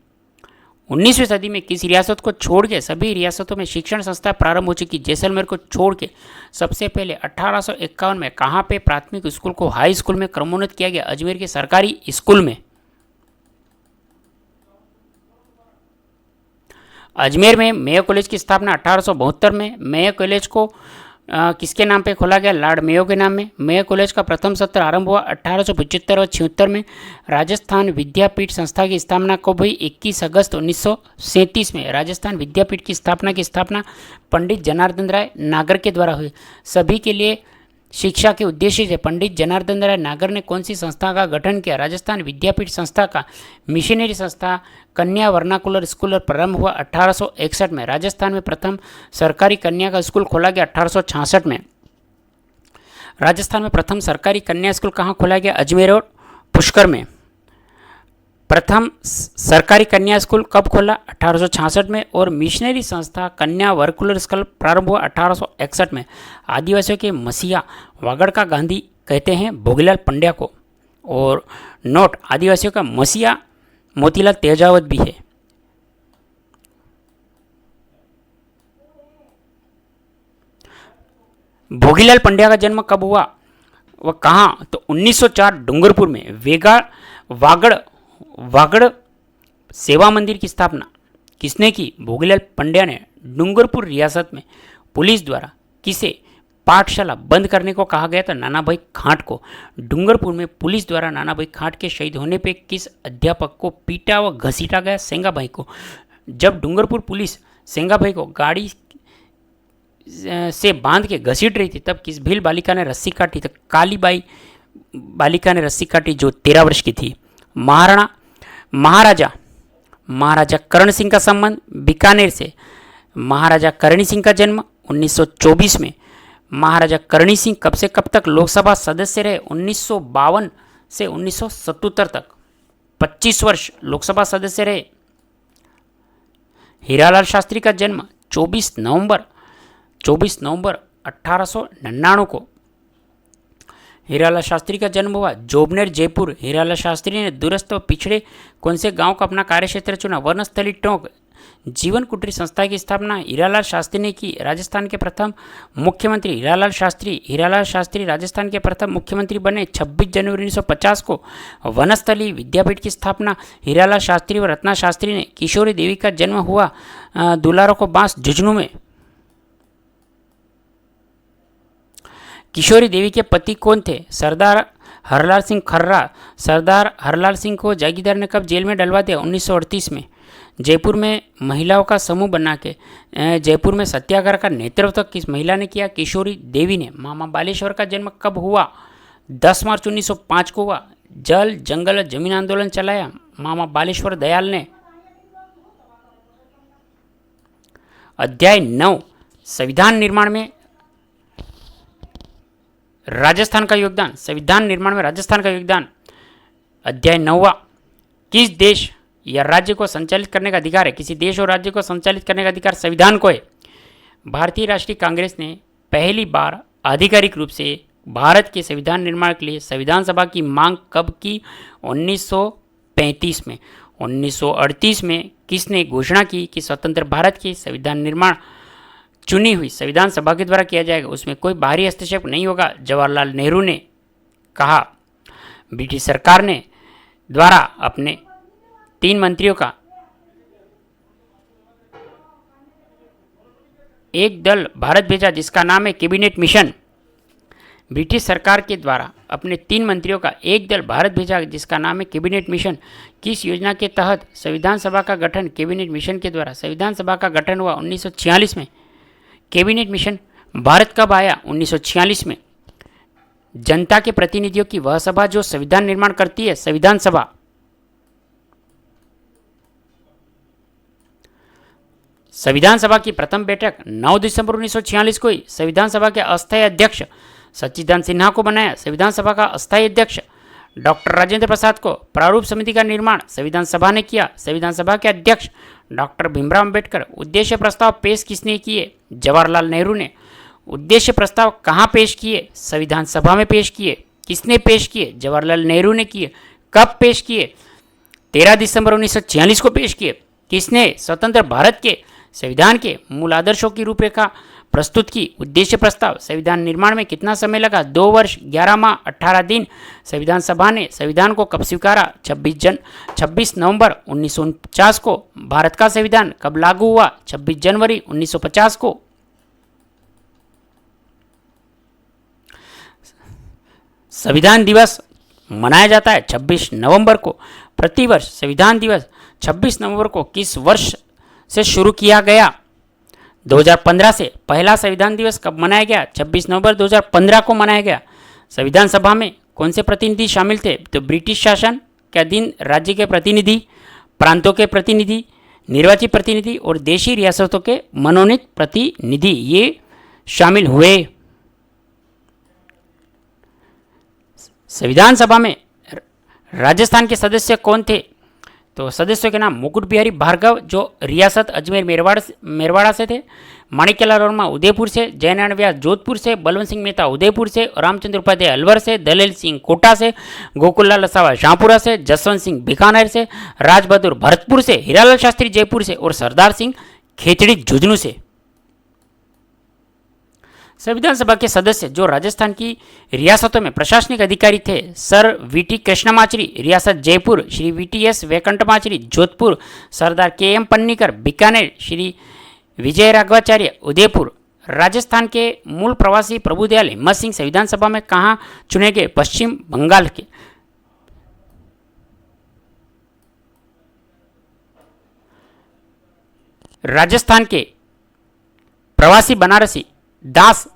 19वीं सदी में किस रियासत को छोड़ के सभी रियासतों में शिक्षण संस्था प्रारंभ हो चुकी? जैसलमेर को छोड़ के। सबसे पहले 1851 में कहाँ पे प्राथमिक स्कूल को हाई स्कूल में क्रमोन्नत किया गया? अजमेर के सरकारी स्कूल में। अजमेर में मेयो कॉलेज की स्थापना 1872 में। मेयो कॉलेज को किसके नाम पे खोला गया? लॉर्ड मेयो के नाम में। मेयो कॉलेज का प्रथम सत्र आरंभ हुआ 1875 और 76 में। राजस्थान विद्यापीठ संस्था की स्थापना कब हुई? 21 अगस्त 1937 में। राजस्थान विद्यापीठ की स्थापना पंडित जनार्दन राय नागर के द्वारा हुई। सभी के लिए शिक्षा के उद्देश्य से पंडित जनार्दन राय नागर ने कौन सी संस्था का गठन किया? राजस्थान विद्यापीठ संस्था का। मिशनरी संस्था कन्या वर्नाकुलर स्कूल प्रारंभ हुआ 1861 में। राजस्थान में प्रथम सरकारी कन्या का स्कूल खोला गया 1866 में। राजस्थान में प्रथम सरकारी कन्या स्कूल कहाँ खोला गया? अजमेर और पुष्कर में। प्रथम सरकारी कन्या स्कूल कब खोला? 1866 में। और मिशनरी संस्था कन्या वर्कुलर स्कूल प्रारंभ हुआ 1861 में। आदिवासियों के मसीहा वागड़ का गांधी कहते हैं भोगीलाल पंड्या को। और नोट, आदिवासियों का मसीहा मोतीलाल तेजावत भी है। भोगीलाल पंड्या का जन्म कब हुआ? वह कहाँ? तो 1904 डूंगरपुर में। वागड़ सेवा मंदिर की स्थापना किसने की? भोगीलाल पंड्या ने। डूंगरपुर रियासत में पुलिस द्वारा किसे पाठशाला बंद करने को कहा गया था? नानाभाई खांट को। डूंगरपुर में पुलिस द्वारा नानाभाई खांट के शहीद होने पे किस अध्यापक को पीटा व घसीटा गया? सेंगाभाई को। जब डूंगरपुर पुलिस सेंगाभाई को गाड़ी से बांध के घसीट रही थी तब किस भील बालिका ने रस्सी काटी? तो कालीबाई बालिका ने रस्सी काटी जो 13 वर्ष की थी। महाराजा करण सिंह का संबंध बीकानेर से। महाराजा करणी सिंह का जन्म 1924 में। महाराजा करणी सिंह कब से कब तक लोकसभा सदस्य रहे? 1952 से 1977 तक 25 वर्ष लोकसभा सदस्य रहे। हीरालाल शास्त्री का जन्म 24 नवंबर 1899 को हीरालाल शास्त्री का जन्म हुआ। जोबनेर जयपुर। हीरालाल शास्त्री ने दूरस्थ व पिछड़े कौन से गांव का अपना कार्यक्षेत्र चुना? वर्णस्थली टोंक। जीवन कुटीर संस्था की स्थापना हीरालाल शास्त्री ने की। राजस्थान के प्रथम मुख्यमंत्री हीरालाल शास्त्री राजस्थान के प्रथम मुख्यमंत्री बने। 26 जनवरी 1950 को वनस्थली विद्यापीठ की स्थापना हीरालाल शास्त्री व रत्ना शास्त्री ने। किशोरी देवी का जन्म हुआ दुलारो को बांस झुंझुनू में। किशोरी देवी के पति कौन थे? सरदार हरलाल सिंह खर्रा। सरदार हरलाल सिंह को जागीरदार ने कब जेल में डलवा दिया? 1938 में। जयपुर में महिलाओं का समूह बना के जयपुर में सत्याग्रह का नेतृत्व किस महिला ने किया? किशोरी देवी ने। मामा बालेश्वर का जन्म कब हुआ? 10 मार्च 1905 को हुआ। जल जंगल जमीन आंदोलन चलाया मामा बालेश्वर दयाल ने। अध्याय 9 संविधान निर्माण में राजस्थान का योगदान। संविधान निर्माण में राजस्थान का योगदान। अध्याय 9 किस देश या राज्य को संचालित करने का अधिकार है? किसी देश और राज्य को संचालित करने का अधिकार संविधान को है। भारतीय राष्ट्रीय कांग्रेस ने पहली बार आधिकारिक रूप से भारत के संविधान निर्माण के लिए संविधान सभा की मांग कब की? 1935 में। 1938 में किसने घोषणा की कि स्वतंत्र भारत के संविधान निर्माण चुनी हुई संविधान सभा के द्वारा किया जाएगा, उसमें कोई बाहरी हस्तक्षेप नहीं होगा? जवाहरलाल नेहरू ने कहा। ब्रिटिश सरकार ने द्वारा अपने 3 मंत्रियों का एक दल भारत भेजा जिसका नाम है कैबिनेट मिशन। ब्रिटिश सरकार के द्वारा अपने 3 मंत्रियों का एक दल भारत भेजा जिसका नाम है कैबिनेट मिशन। किस योजना के तहत संविधान सभा का गठन? कैबिनेट मिशन के द्वारा संविधान सभा का गठन हुआ 1946 में। कैबिनेट मिशन भारत कब आया? 1946 में। जनता के प्रतिनिधियों की वह सभा जो संविधान निर्माण करती है, संविधान सभा। संविधान सभा की प्रथम बैठक 9 दिसंबर 1946 को हुई। संविधान सभा के अस्थायी अध्यक्ष सच्चिदानंद सिन्हा को बनाया संविधान सभा का अस्थायी अध्यक्ष। डॉक्टर राजेंद्र प्रसाद को प्रारूप समिति का निर्माण संविधान सभा ने किया। संविधान सभा के अध्यक्ष डॉक्टर भीमराव अंबेडकर। उद्देश्य प्रस्ताव पेश किसने किए? जवाहरलाल नेहरू ने। उद्देश्य प्रस्ताव कहाँ पेश किए? संविधान सभा में पेश किए। किसने पेश किए? जवाहरलाल नेहरू ने किए। कब पेश किए? 13 दिसंबर 1946 को पेश किए। किसने? स्वतंत्र भारत के संविधान के मूल आदर्शों की रूपरेखा प्रस्तुत की। उद्देश्य प्रस्ताव संविधान निर्माण में कितना समय लगा? 2 वर्ष 11 माह 18 दिन। संविधान सभा ने संविधान को कब स्वीकारा? 26 नवंबर 1949 को। भारत का संविधान कब लागू हुआ? 26 जनवरी 1950 को। संविधान दिवस मनाया जाता है 26 नवंबर को। प्रतिवर्ष संविधान दिवस 26 नवंबर को किस वर्ष से शुरू किया गया? 2015 से। पहला संविधान दिवस कब मनाया गया? 26 नवंबर 2015 को मनाया गया। संविधान सभा में कौन से प्रतिनिधि शामिल थे? तो ब्रिटिश शासन के अधीन राज्य के प्रतिनिधि, प्रांतों के प्रतिनिधि, निर्वाचित प्रतिनिधि और देशी रियासतों के मनोनीत प्रतिनिधि ये शामिल हुए। संविधान सभा में राजस्थान के सदस्य कौन थे? तो सदस्यों के नाम मुकुट बिहारी भार्गव जो रियासत अजमेर मेरवाड़ा से थे, माणिक्यलाल वर्मा उदयपुर से, जयनारायण व्यास जोधपुर से, बलवंत सिंह मेहता उदयपुर से, रामचंद्र उपाध्याय अलवर से, दलेल सिंह कोटा से, गोकुललाल लसावा शाहपुरा से, जसवंत सिंह बीकानेर से, राज बहादुर भरतपुर से, हीरालाल शास्त्री जयपुर से और सरदार सिंह खेचड़ी झुंझुनू से। संविधान सभा के सदस्य जो राजस्थान की रियासतों में प्रशासनिक अधिकारी थे, सर वीटी कृष्णमाचारी रियासत जयपुर, श्री वीटीएस वैकुंठमाचारी जोधपुर, सरदार के.एम. पन्नीकर बीकानेर, श्री विजय राघवाचार्य उदयपुर। राजस्थान के मूल प्रवासी प्रभुदयाल हिम्मत सिंह संविधान सभा में कहाँ चुने गए? पश्चिम बंगाल के। राजस्थान के प्रवासी बनारसी दास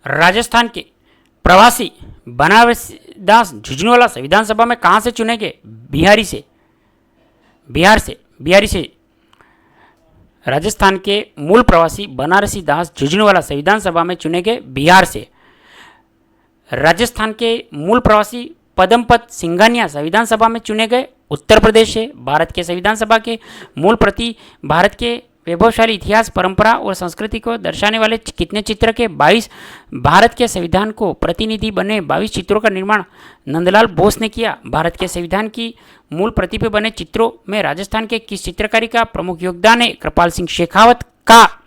राजस्थान के प्रवासी बनारसी दास झुंझुनवाला संविधान सभा में कहां से चुने गए? बिहार से। राजस्थान के मूल प्रवासी बनारसी दास झुंझुनवाला संविधान सभा में चुने गए बिहार से। राजस्थान के मूल प्रवासी पदमपत सिंघानिया संविधान सभा में चुने गए उत्तर प्रदेश से। भारत के संविधान सभा के मूल प्रति भारत के वैभवशाली इतिहास, परंपरा और संस्कृति को दर्शाने वाले कितने चित्र के 22 भारत के संविधान को प्रतिनिधि बने 22 चित्रों का निर्माण नंदलाल बोस ने किया। भारत के संविधान की मूल प्रति पे बने चित्रों में राजस्थान के किस चित्रकारी का प्रमुख योगदान है? कृपाल सिंह शेखावत का।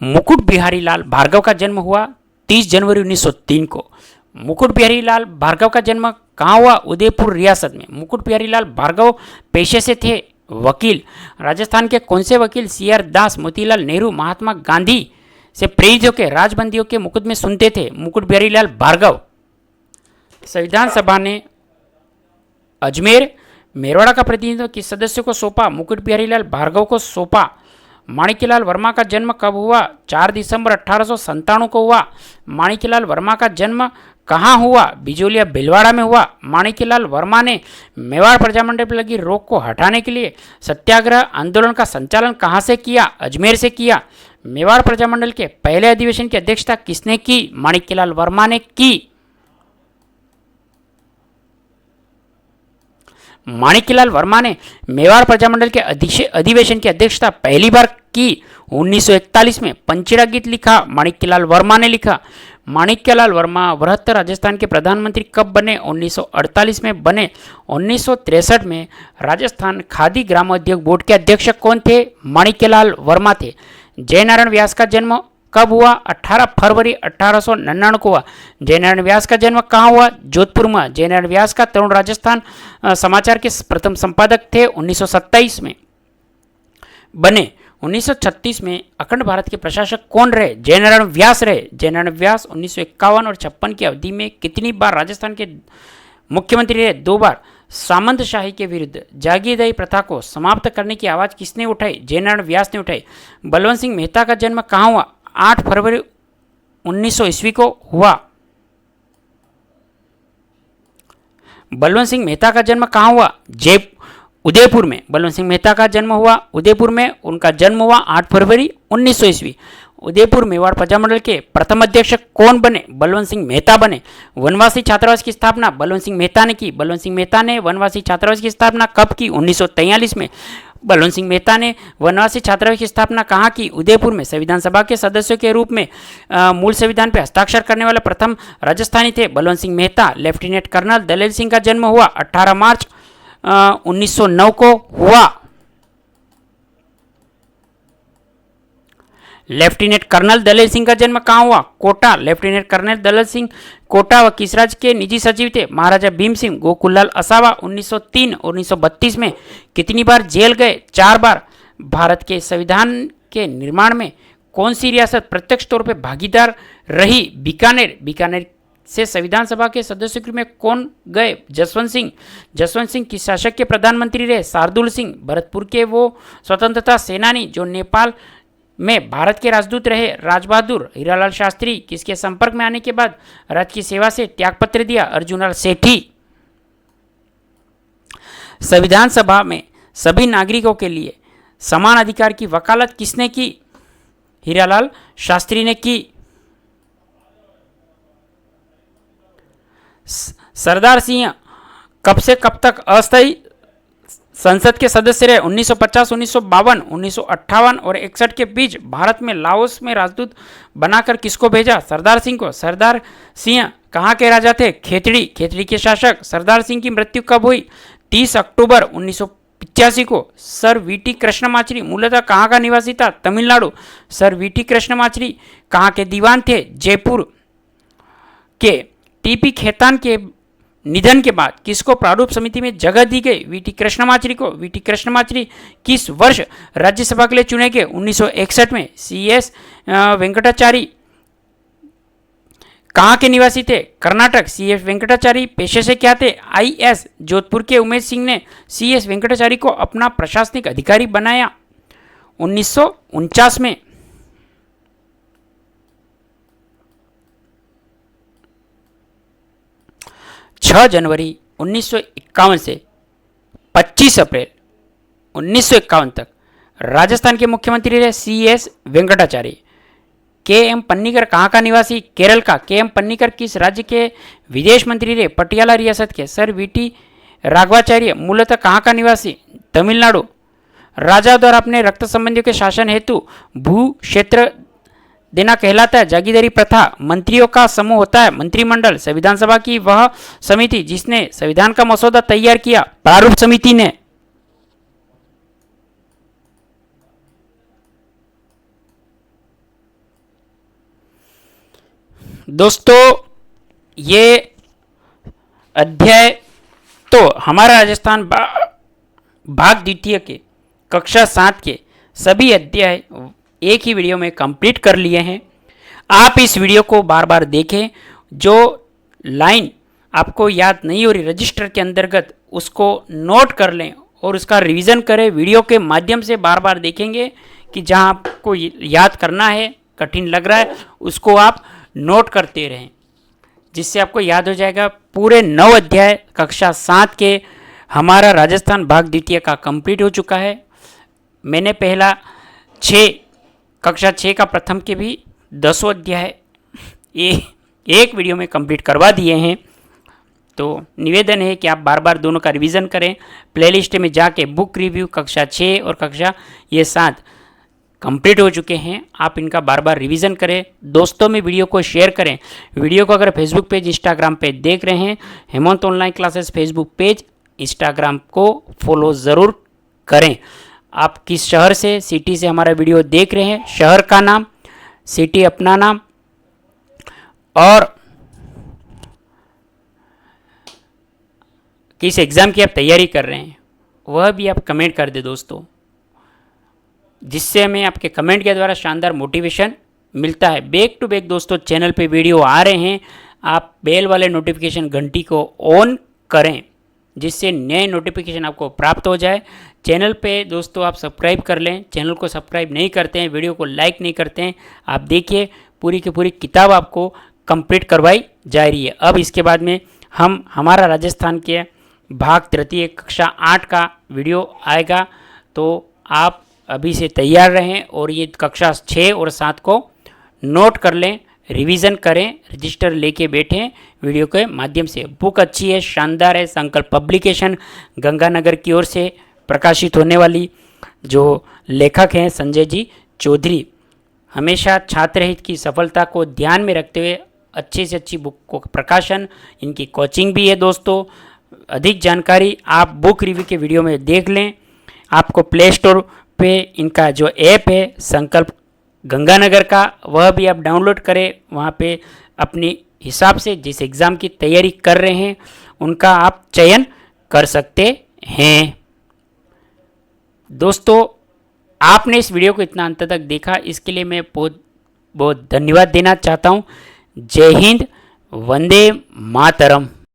मुकुट बिहारी लाल भार्गव का जन्म हुआ 30 जनवरी 1903 को। मुकुट बिहारी लाल भार्गव का जन्म कहाँ हुआ? उदयपुर रियासत में। मुकुट बिहारी लाल भार्गव पेशे से थे वकील। राजस्थान के कौन से वकील CR दास मोतीलाल नेहरू महात्मा गांधी से प्रेरित होकर राजबंदियों के मुकदमे सुनते थे? मुकुट बिहारी लाल भार्गव। संविधान सभा ने अजमेर मेरवाड़ा का प्रतिनिधित्व किस सदस्य को सौंपा? मुकुट बिहारी लाल भार्गव को सौंपा। माणिक्यलाल वर्मा का जन्म कब हुआ? 4 दिसंबर 1897 को हुआ। माणिक्यलाल वर्मा का जन्म कहाँ हुआ? बिजोलिया भिलवाड़ा में हुआ। माणिक्यलाल वर्मा ने मेवाड़ प्रजामंडल पर लगी रोक को हटाने के लिए सत्याग्रह आंदोलन का संचालन कहाँ से किया? अजमेर से किया। मेवाड़ प्रजामंडल के पहले अधिवेशन की अध्यक्षता किसने की? माणिक्यलाल वर्मा ने की। माणिक्यलाल वर्मा ने मेवाड़ प्रजामंडल के अधिवेशन की अध्यक्षता पहली बार की 1941 में। पंचेरा गीत लिखा माणिक्यलाल वर्मा ने लिखा। माणिक्यलाल वर्मा वृहत्तर राजस्थान के प्रधानमंत्री कब बने? 1948 में बने। 1963 में राजस्थान खादी ग्रामोद्योग बोर्ड के अध्यक्ष कौन थे? माणिक्यलाल वर्मा थे। जयनारायण व्यास का जन्म कब हुआ? 18 फरवरी 1899 को हुआ। जयनारायण व्यास का जन्म कहाँ हुआ? जोधपुर में। जयनारायण व्यास का तरुण राजस्थान समाचार के प्रथम संपादक थे। 1927 में बने। 1936 में अखंड भारत के प्रशासक कौन रहे? जयनारायण व्यास रहे। जयनारायण व्यास 1951 और 56 की अवधि में कितनी बार राजस्थान के मुख्यमंत्री रहे? 2 बार। सामंतशाही के विरुद्ध जागीरदारी प्रथा को समाप्त करने की आवाज किसने उठाई? जयनारायण व्यास ने उठाई। बलवंत सिंह मेहता का जन्म कहाँ हुआ? 8 फरवरी 1900 ईस्वी को हुआ। बलवंत सिंह मेहता का जन्म कहाँ हुआ? उदयपुर में। बलवंत सिंह मेहता का जन्म हुआ उदयपुर में। उनका जन्म हुआ 8 फरवरी 1900 ईस्वी। उदयपुर मेवाड़ प्रजामंडल के प्रथम अध्यक्ष कौन बने? बलवंत सिंह मेहता बने। वनवासी छात्रावास की स्थापना बलवंत सिंह मेहता ने की। बलवंत सिंह मेहता ने वनवासी छात्रावास की स्थापना कब की? 1943 में। बलवंत सिंह मेहता ने वनवासी छात्रावास की स्थापना कहाँ की? उदयपुर में। संविधान सभा के सदस्यों के रूप में मूल संविधान पर हस्ताक्षर करने वाले प्रथम राजस्थानी थे बलवंत सिंह मेहता। लेफ्टिनेंट कर्नल दलेल सिंह का जन्म हुआ 18 मार्च 1909 को हुआ। लेफ्टिनेंट कर्नल दलेल सिंह का जन्म कहाँ हुआ? कोटा। लेफ्टिनेंट कर्नल दलेल सिंह कोटा व किसराज के निजी सचिव थे? महाराजा भीम सिंह। गोकुललाल असावा 1903 और 1932 में कितनी बार जेल गए? 4 बार। भारत के संविधान के निर्माण में कौन सी रियासत प्रत्यक्ष तौर पर भागीदार रही? बीकानेर। बीकानेर से संविधान सभा के सदस्यों में कौन गए? जसवंत सिंह। जसवंत सिंह किस शासक के प्रधानमंत्री रहे? शार्दुल सिंह। भरतपुर के वो स्वतंत्रता सेनानी जो नेपाल में भारत के राजदूत रहे? राजबहादुर। हीरालाल शास्त्री किसके संपर्क में आने के बाद राज्य की सेवा से त्यागपत्र दिया? अर्जुनलाल सेठी। संविधान सभा में सभी नागरिकों के लिए समान अधिकार की वकालत किसने की? हीरालाल शास्त्री ने की। सरदार सिंह कब से कब तक अस्थायी संसद के सदस्य रहे? 1950, 1952, 1958 और 61 के बीच। भारत में लाओस में राजदूत बनाकर किसको भेजा? सरदार सिंह को। सरदार सिंह कहाँ के राजा थे? खेतड़ी। खेतड़ी के शासक। सरदार सिंह की मृत्यु कब हुई? 30 अक्टूबर 1985 को। सर वीटी कृष्णमाचारी मूलतः कहाँ का निवासी था? तमिलनाडु। सर वीटी कृष्णमाचारी कहाँ के दीवान थे? जयपुर के। टीपी खेतान के निधन के बाद किसको प्रारूप समिति में जगह दी गई? वीटी कृष्णमाचारी को। वीटी कृष्णमाचारी किस वर्ष राज्यसभा के लिए चुने गए? 1961 में। CS वेंकटाचारी कहाँ के निवासी थे? कर्नाटक। CS वेंकटाचारी पेशे से क्या थे? IS। जोधपुर के उमेश सिंह ने CS वेंकटाचारी को अपना प्रशासनिक अधिकारी बनाया 1949 में। 6 जनवरी 1951 से 25 अप्रैल 1951 तक राजस्थान के मुख्यमंत्री रहे CS वेंकटाचार्य। KM पन्नीकर कहाँ का निवासी? केरल का। KM पन्नीकर किस राज्य के विदेश मंत्री रहे? पटियाला रियासत के। सर VT राघवाचार्य मूलतः कहाँ का निवासी? तमिलनाडु। राजा द्वारा अपने रक्त संबंधियों के शासन हेतु भू क्षेत्र देना कहलाता है जागीरदारी प्रथा। मंत्रियों का समूह होता है मंत्रिमंडल। संविधान सभा की वह समिति जिसने संविधान का मसौदा तैयार किया, प्रारूप समिति ने। दोस्तों ये अध्याय तो हमारा राजस्थान भाग द्वितीय के कक्षा 7 के सभी अध्याय एक ही वीडियो में कंप्लीट कर लिए हैं। आप इस वीडियो को बार बार देखें, जो लाइन आपको याद नहीं हो रही रजिस्टर के अंतर्गत उसको नोट कर लें और उसका रिवीजन करें। वीडियो के माध्यम से बार बार देखेंगे कि जहां आपको याद करना है, कठिन लग रहा है, उसको आप नोट करते रहें, जिससे आपको याद हो जाएगा। पूरे 9 अध्याय कक्षा 7 के हमारा राजस्थान भाग द्वितीय का कंप्लीट हो चुका है। मैंने पहला 6 कक्षा 6 का प्रथम के भी 10 अध्याय एक वीडियो में कंप्लीट करवा दिए हैं। तो निवेदन है कि आप बार बार दोनों का रिवीजन करें। प्लेलिस्ट में जाके बुक रिव्यू कक्षा 6 और कक्षा ये 7 कंप्लीट हो चुके हैं, आप इनका बार बार रिवीजन करें। दोस्तों में वीडियो को शेयर करें। वीडियो को अगर फेसबुक पेज, इंस्टाग्राम पे देख रहे हैं, Hemant online classes Facebook page, Instagram को फॉलो ज़रूर करें। आप किस शहर से, सिटी से हमारा वीडियो देख रहे हैं, शहर का नाम, सिटी अपना नाम, और किस एग्ज़ाम की आप तैयारी कर रहे हैं वह भी आप कमेंट कर दे दोस्तों, जिससे हमें आपके कमेंट के द्वारा शानदार मोटिवेशन मिलता है। बैक टू बैक दोस्तों चैनल पे वीडियो आ रहे हैं, आप बेल वाले नोटिफिकेशन घंटी को ऑन करें, जिससे नए नोटिफिकेशन आपको प्राप्त हो जाए। चैनल पे दोस्तों आप सब्सक्राइब कर लें। चैनल को सब्सक्राइब नहीं करते हैं, वीडियो को लाइक नहीं करते हैं, आप देखिए पूरी की पूरी किताब आपको कंप्लीट करवाई जा रही है। अब इसके बाद में हमारा राजस्थान के भाग तृतीय कक्षा 8 का वीडियो आएगा, तो आप अभी से तैयार रहें और ये कक्षा 6 और 7 को नोट कर लें, रिवीजन करें, रजिस्टर लेके बैठें वीडियो के माध्यम से। बुक अच्छी है, शानदार है, संकल्प पब्लिकेशन गंगानगर की ओर से प्रकाशित होने वाली, जो लेखक हैं संजय जी चौधरी। हमेशा छात्र हित की सफलता को ध्यान में रखते हुए अच्छे से अच्छी बुक को प्रकाशन, इनकी कोचिंग भी है दोस्तों। अधिक जानकारी आप बुक रिव्यू के वीडियो में देख लें। आपको प्ले स्टोर पे इनका जो ऐप है संकल्प गंगानगर का, वह भी आप डाउनलोड करें। वहाँ पे अपने हिसाब से जिस एग्ज़ाम की तैयारी कर रहे हैं उनका आप चयन कर सकते हैं। दोस्तों आपने इस वीडियो को इतना अंत तक देखा, इसके लिए मैं बहुत बहुत धन्यवाद देना चाहता हूँ। जय हिंद, वंदे मातरम।